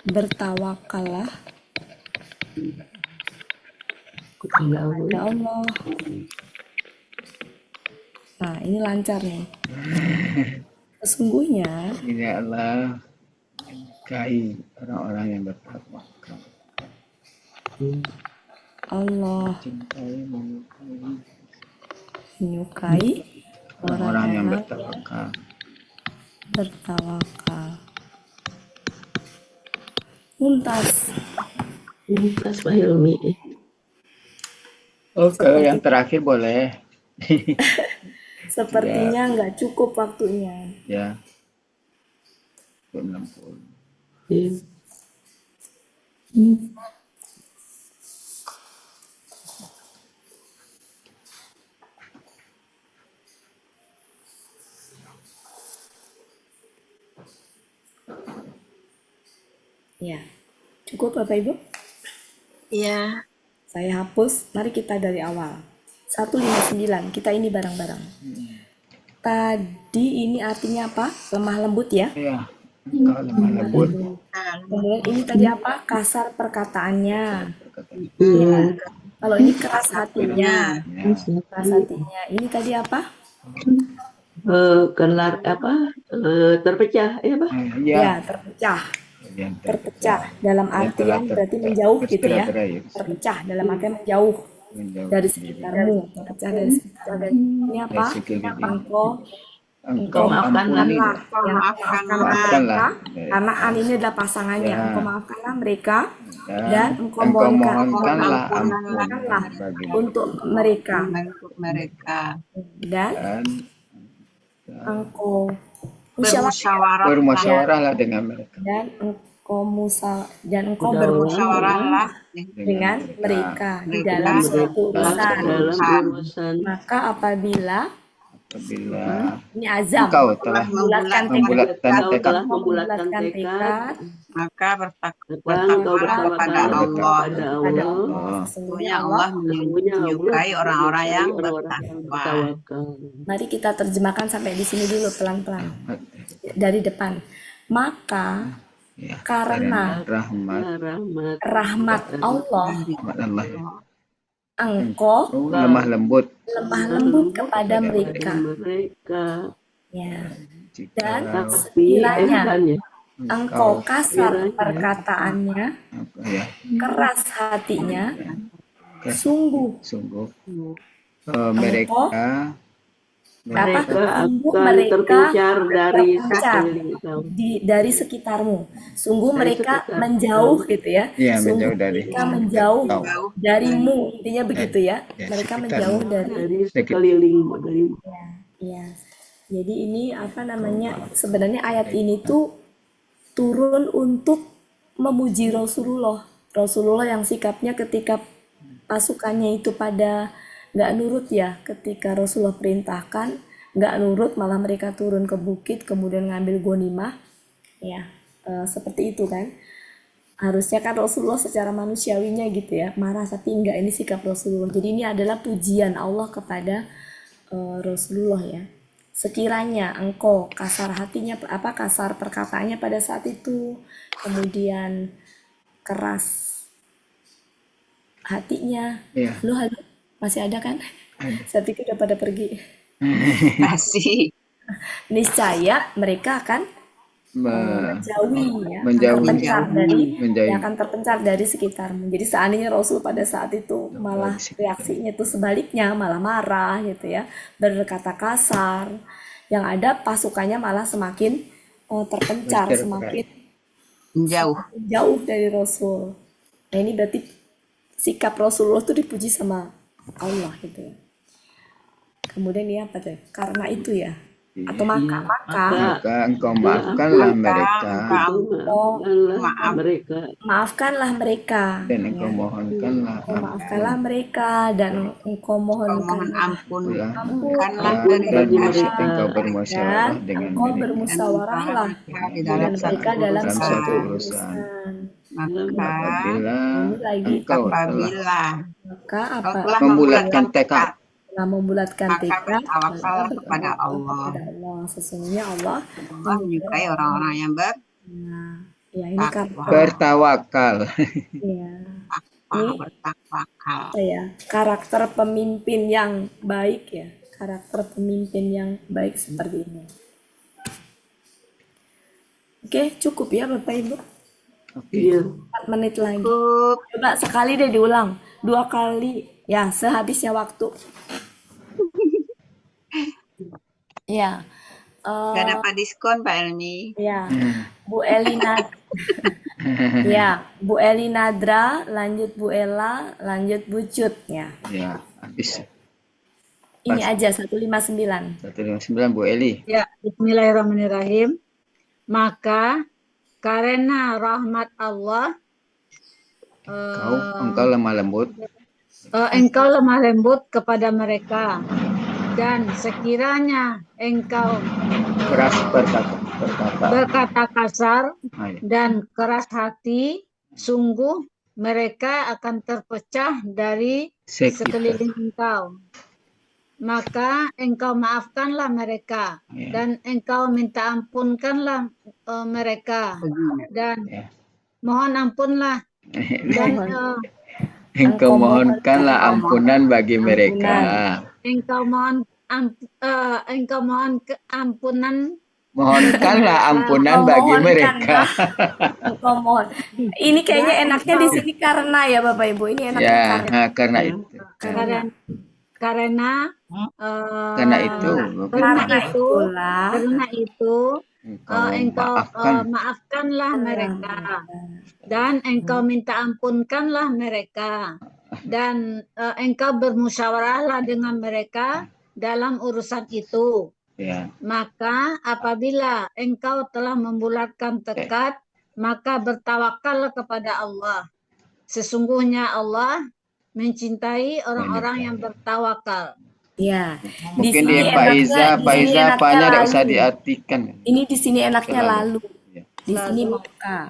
bertawakallah Kepada Allah. kepada Allah. Nah, ini lancar nih. Sesungguhnya Ini Allah menikahi orang-orang yang bertawakal, Allah cintai menyukai orang-orang yang orang-orang bertawakal. bertawakal. Mumtaz. Mumtaz Pak Hilmi. Oke, yang terakhir boleh. Sepertinya nggak cukup waktunya. Ya. 60. Iya. Ya, cukup Bapak Ibu? Iya. Saya hapus. Mari kita dari awal. 159. Kita ini bareng-barang. Tadi ini artinya apa? Lemah lembut ya. Ya. Kalau lemah lembut. Kemudian ini tadi apa? Kasar perkataannya. Iya. Kalau ini keras hatinya. Ya. Keras hatinya. Ini tadi apa? Kelar apa? Terpecah, ya Pak? Ya. Ya, terpecah. Yang Terpecah dalam artian berarti menjauh gitu ya. bercerai-berai. Terpecah dalam artian menjauh Menjauh dari diri. sekitarmu. Terpecah dari sekitarmu. Ini apa? Dari sekeliling. Engkau maafkanlah. ampuni. maafkanlah karena an ini adalah pasangannya. Ya. Engkau maafkanlah mereka dan Dan engkau engkau mohonkanlah mohonkanlah ampun mohonkanlah bagi untuk mereka Untuk mereka. dan dan engkau musyawarah bermusyawarahlah dengan mereka. dan engkau Bermusyawarah. Musyawarahlah dengan mereka di dalam suatu urusan. Dalam urusan. Maka apabila Apabila ini azam engkau telah membulatkan membulatkan Engkau tekad telah membulatkan tekad, maka maka engkau bertakwalah kepada Allah. kepada pada Allah. Allah. Sesungguhnya Allah menyukai orang-orang yang bertakwa. bertawakal. Mari kita terjemahkan sampai di sini dulu pelan-pelan dari depan. Maka ya, karena rahmat rahmat Allah Allah ya. engkau lemah lembut lemah lembut kepada mereka. Mereka. Ya. jika Dan Tapi sekiranya bukannya. engkau kasar perkataannya, ya, keras hatinya, sungguh sungguh mereka Mereka Sungguh akan mereka terpencar dari terpencar sekeliling kamu. dari sekitarmu. Sungguh Dari mereka sekitar menjauh gitu ya. ya Sungguh menjauh dari mereka menjauh engkau. darimu, intinya begitu ya. Ya, Mereka sekitarmu. menjauh dari dari sekelilingmu, dari ya. Jadi ini apa namanya? Sebenarnya ayat ini tuh turun untuk memuji Rasulullah. Rasulullah yang sikapnya ketika pasukannya itu pada nggak nurut ya, ketika Rasulullah perintahkan nggak nurut, malah mereka turun ke bukit kemudian ngambil ghanimah ya, seperti itu kan. Harusnya kan Rasulullah secara manusiawinya gitu ya marah, tapi enggak, ini sikap Rasulullah. Jadi ini adalah pujian Allah kepada Rasulullah ya. Sekiranya engkau kasar hatinya, kasar perkataannya pada saat itu, kemudian keras hatinya. Ya. Lu halo, masih ada kan? Saya pikir udah pada pergi. Kasih. Niscaya mereka akan menjauhi ya, akan terpencar dari sekitarmu. Jadi seandainya Rasul pada saat itu malah reaksinya itu sebaliknya, malah marah gitu ya, berkata kasar, yang ada pasukannya malah semakin terpencar, semakin jauh dari Rasul. Nah ini berarti sikap Rasulullah itu dipuji sama Allah gitu ya. Kemudian ini apa tuh? Karena itu ya. atau maka maka engkau maafkanlah mereka maafkanlah mereka dan engkau mohonkanlah maafkanlah mereka dan engkau mohonkan ampunkanlah bagi mereka engkau bermusyawarah dan dengan engkau mereka bermusyawarahlah di dengan dalam mereka dalam dalam satu satu urusan. maka apabila Ini lagi engkau telah apabila maka kau apa telah membulatkan tekad telah membulatkan maka tekad bertawakallah kepada bertawakal Allah. kepada Allah. Sesungguhnya Allah Allah menyukai orang-orang yang Nah, ya ini karakter bertawakal. ya. Ini bertawakal. apa ya? Karakter pemimpin yang baik ya. Karakter pemimpin yang baik seperti ini. Oke, cukup ya Bapak Ibu. Iya. 4 menit lagi. Coba sekali deh diulang. 2 kali. Ya, sehabisnya waktu. Ya. Gak dapat diskon Pak Elmi. Ya. Bu Elina. Ya, Bu Eli Nadra, lanjut Bu Ella, lanjut Bu Cut ya. Ya, habis. Ini aja 159. 159 Bu Eli. Ya, bismillahirrahmanirrahim. Maka karena rahmat Allah Engkau lemah lembut engkau lemah lembut kepada mereka, dan sekiranya engkau keras berkata kasar Ayo. dan keras hati, sungguh mereka akan terpecah dari sekeliling engkau. Maka engkau maafkanlah mereka dan engkau minta ampunkanlah mereka dan mohon ampunlah dan engkau mohonkanlah ampunan bagi mereka. Engkau mohon ampunan. Mohonkanlah ampunan bagi mereka. Engkau mohon. Ini kayaknya enaknya di sini karena ya Bapak Ibu. Ini enaknya Ya, karena itu. Karena itu engkau maafkanlah mereka dan engkau minta ampunkanlah mereka dan engkau bermusyawarahlah dengan mereka dalam urusan itu. Ya. Maka apabila engkau telah membulatkan tekad, maka bertawakallah kepada Allah. Sesungguhnya Allah mencintai orang-orang yang bertawakal. Ya. Mungkin di Faiza apanya tidak usah diartikan. Ini di sini enaknya lalu. Di sini maka.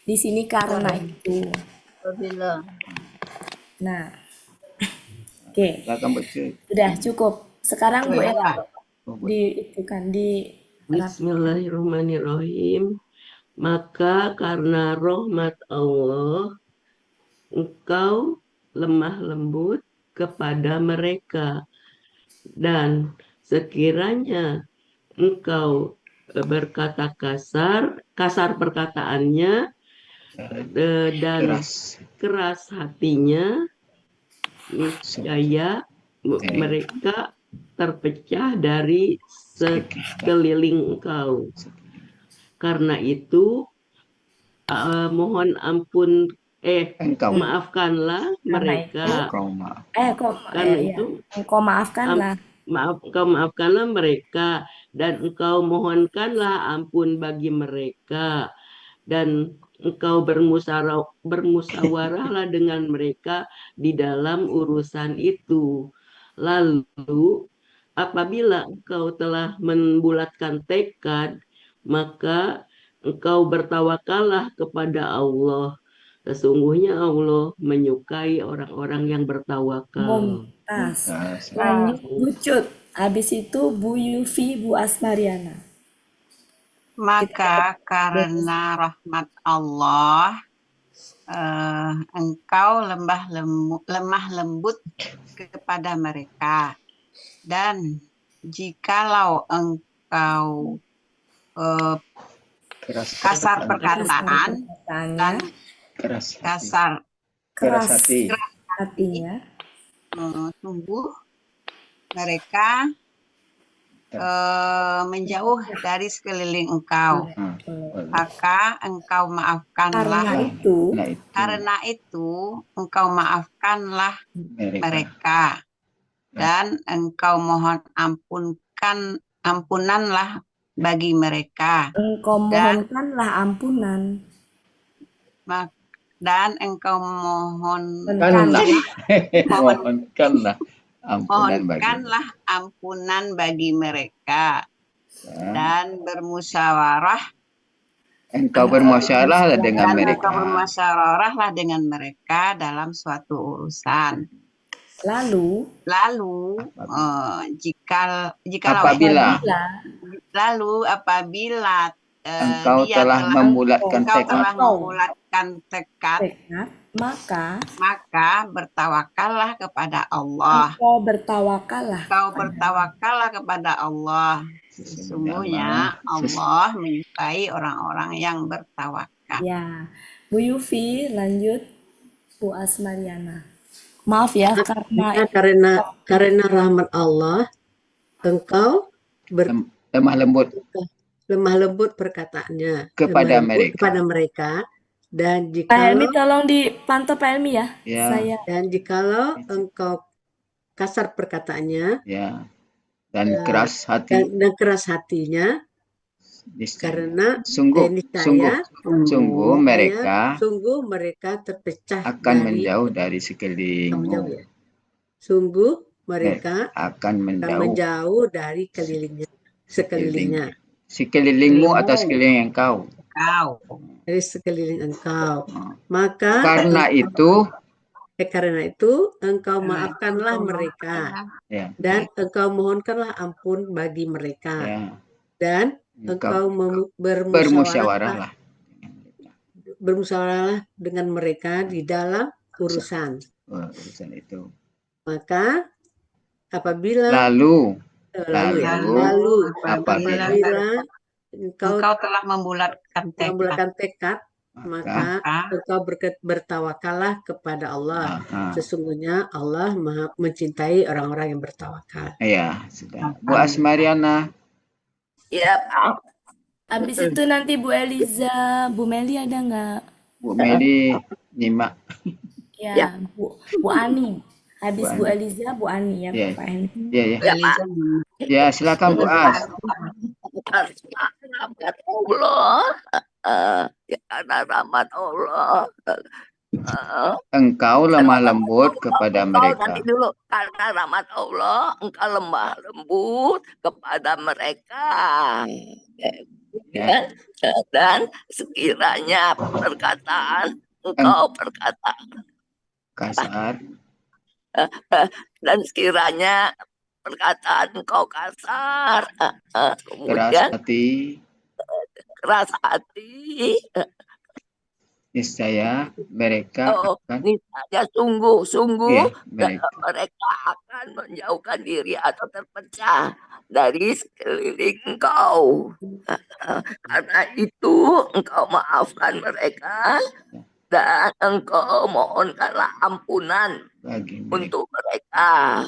Di sini karena itu. Apabila. Nah. Oke. Sudah cukup. Sekarang Bu Ella Bismillahirrahmanirrahim. Maka karena rahmat Allah engkau lemah lembut kepada mereka, dan sekiranya engkau berkata kasar perkataannya dan keras hatinya, niscaya mereka terpecah dari sekeliling engkau. Karena itu mohon ampun maafkanlah mereka. Karena itu engkau maafkanlah. Maafkanlah mereka dan engkau mohonkanlah ampun bagi mereka, dan engkau bermusyawarahlah dengan mereka di dalam urusan itu. Lalu apabila engkau telah membulatkan tekad, maka engkau bertawakallah kepada Allah. Sesungguhnya Allah menyukai orang-orang yang bertawakal. Lanjut Bu Cut. Habis itu Bu Yufi, Bu Asmariana. Maka karena rahmat Allah engkau lemah lembut kepada mereka, dan jikalau engkau kasar perkataan dan keras hatinya, sungguh mereka menjauh dari sekeliling engkau, maka engkau maafkanlah. Karena itu engkau maafkanlah mereka dan engkau mohon ampunanlah bagi mereka Engkau dan mohonkanlah ampunan. dan engkau mohonkanlah Mohonkanlah ampunan bagi mohonkanlah ampunan bagi mereka mereka. dan bermusyawarah Engkau bermusyawarahlah dengan dan engkau mereka. bermusyawarahlah dengan mereka dalam suatu urusan. Lalu Apabila apabila engkau dia telah membulatkan engkau tekad, telah membulatkan tekad, maka bertawakallah kepada Allah. engkau bertawakallah kepada Allah. Sesungguhnya Allah menyukai orang-orang yang bertawakal. Ya, Bu Yufi lanjut, Bu Asmariana. Maaf ya, karena rahmat Allah, engkau lemah lembut perkataannya kepada mereka, dan Pak Helmi jikalau tolong dipantau Pak Helmi ya. ya, dan jikalau engkau kasar perkataannya ya, dan keras hati, dan keras hatinya, karena sungguh mereka terpecah akan menjauh dari sekelilingmu. Sungguh mereka akan menjauh dari sekelilingnya. Sekelilingmu atau sekeliling engkau. Dari sekeliling engkau. Maka karena itu engkau maafkanlah mereka, dan engkau mohonkanlah ampun bagi mereka, dan engkau bermusyawarahlah dengan mereka di dalam urusan itu. Maka apabila apabila engkau telah membulatkan tekad, maka engkau bertawakallah kepada Allah. Sesungguhnya Allah Maha mencintai orang-orang yang bertawakal. Ya, sudah. Bu Asmariana. Ya, habis itu nanti Bu Eliza, Bu Meli ada nggak? Bu Meli nyimak. Ya, Bu Ani. Habis Bu Eliza, Bu Ani ya, Pak Henry. Ya, silakan Bu As. Karena rahmat Allah, engkau lemah lembut kepada mereka. Nanti dulu, karena rahmat Allah, engkau lemah lembut kepada mereka. Dan sekiranya perkataan engkau kasar, dan sekiranya perkataan engkau kasar, kemudian keras hati, niscaya mereka sungguh mereka akan menjauhkan diri atau terpecah dari sekeliling engkau. Karena itu engkau maafkan mereka dan engkau mohonkanlah ampunan untuk mereka,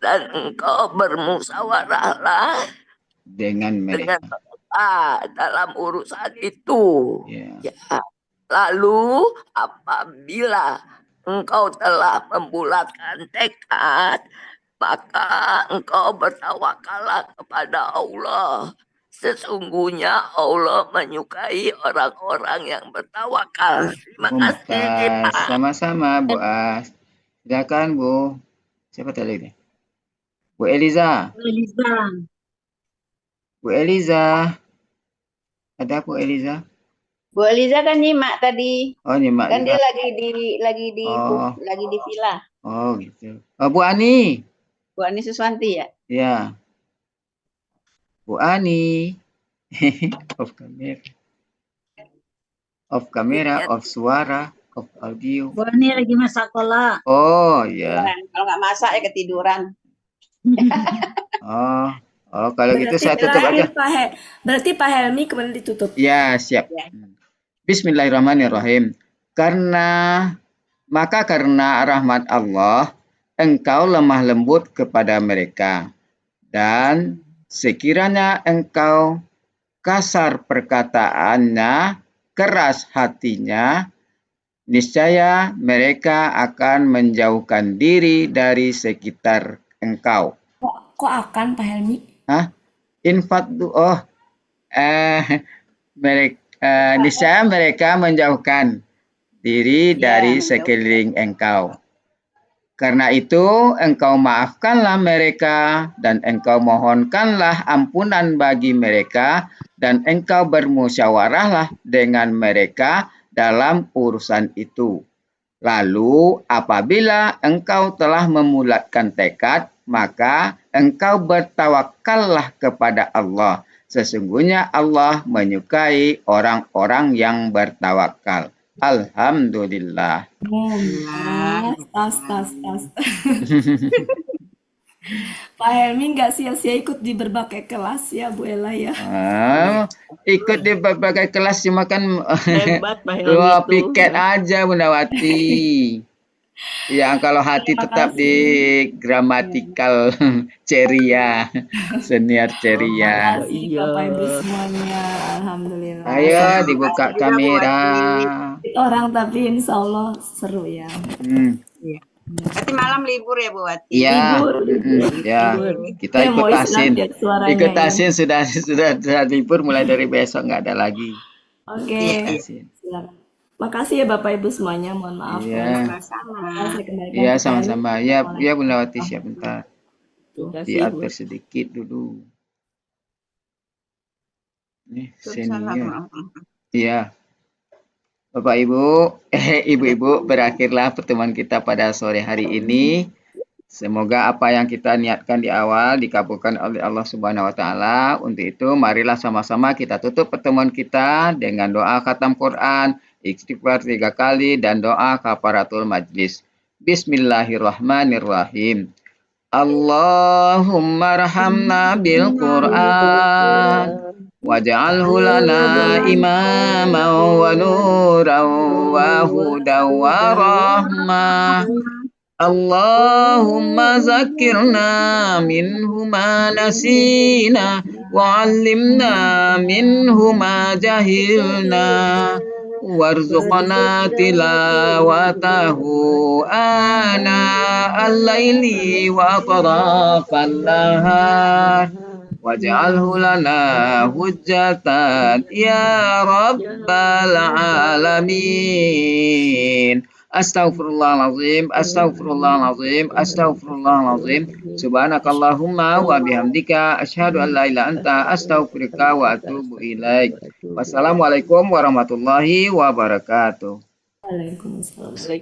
dan engkau bermusyawarahlah dengan mereka dalam urusan itu. Lalu apabila engkau telah membulatkan tekad, maka engkau bertawakallah kepada Allah. Sesungguhnya Allah menyukai orang-orang yang bertawakal. Terima kasih, Pak. Sama-sama, Bu As. Silakan, Bu. Siapa tadi ini? Bu Eliza. Bu Eliza. Ada Bu Eliza? Bu Eliza kan nyimak tadi. Oh, nyimak. Kan dia lagi di villa. Oh, gitu. Oh, Bu Ani. Bu Ani Suswanti ya? Ya. Bu Ani. Off kamera, off suara, off audio. Bu Ani lagi masak kolak. Oh, iya. Kalau nggak masak ya ketiduran. Oh, kalau gitu saya tutup aja. Berarti Pak Helmi kemudian ditutup. Ya, siap. Bismillahirrahmanirrahim. Karena rahmat Allah, engkau lemah lembut kepada mereka. Dan sekiranya engkau kasar perkataannya, keras hatinya, niscaya mereka akan menjauhkan diri dari sekitar engkau. Kok akan, Pak Helmi? niscaya mereka menjauhkan diri dari sekeliling engkau. Karena itu engkau maafkanlah mereka dan engkau mohonkanlah ampunan bagi mereka dan engkau bermusyawarahlah dengan mereka dalam urusan itu. Lalu apabila engkau telah memulatkan tekad, maka engkau bertawakallah kepada Allah. Sesungguhnya Allah menyukai orang-orang yang bertawakal. Alhamdulillah. Tas. Pak Helmi nggak sia-sia ikut di berbagai kelas ya Bu Ella ya. Ikut di berbagai kelas cuma kan Hebat Pak Helmi 2 itu. piket aja Bunda Wati. Yang kalau hati tetap di gramatikal ceria, senior ceria. Terima kasih Bapak Ibu semuanya. Alhamdulillah. Ayo dibuka kamera. Orang tapi insya Allah seru ya. Berarti malam libur ya Bu Wati? Iya. Ya, kita ikut tasin. Ikut tasin sudah libur mulai dari besok nggak ada lagi. Oke. Silakan. Makasih ya Bapak Ibu semuanya. Mohon maaf. Iya, sama-sama. Ya Bunda Wati siap bentar. Diatur sedikit dulu. Nih, senior. Iya. Bapak Ibu, Ibu-ibu, berakhirlah pertemuan kita pada sore hari ini. Semoga apa yang kita niatkan di awal dikabulkan oleh Allah Subhanahu wa taala. Untuk itu, marilah sama-sama kita tutup pertemuan kita dengan doa khatam Quran, istighfar 3 kali dan doa kafaratul majlis. Bismillahirrahmanirrahim. Allahumma rahamna bil Quran waj'alhu lana imaman wa nuran wa hudan wa rahmah. Allahumma zakirna minhu ma nasina wa 'allimna minhu ma jahilna warzuqna tilawatahu ana al-laili wa atrafan nahar waj'alhu lana hujjatan ya rabbal alamin. Astaghfirullahalazim, astaghfirullahalazim, astaghfirullahalazim. Subhanakallahumma wa bihamdika asyhadu an la ilaha illa anta astaghfiruka wa atubu ilaik. Wassalamualaikum warahmatullahi wabarakatuh. Waalaikumsalam.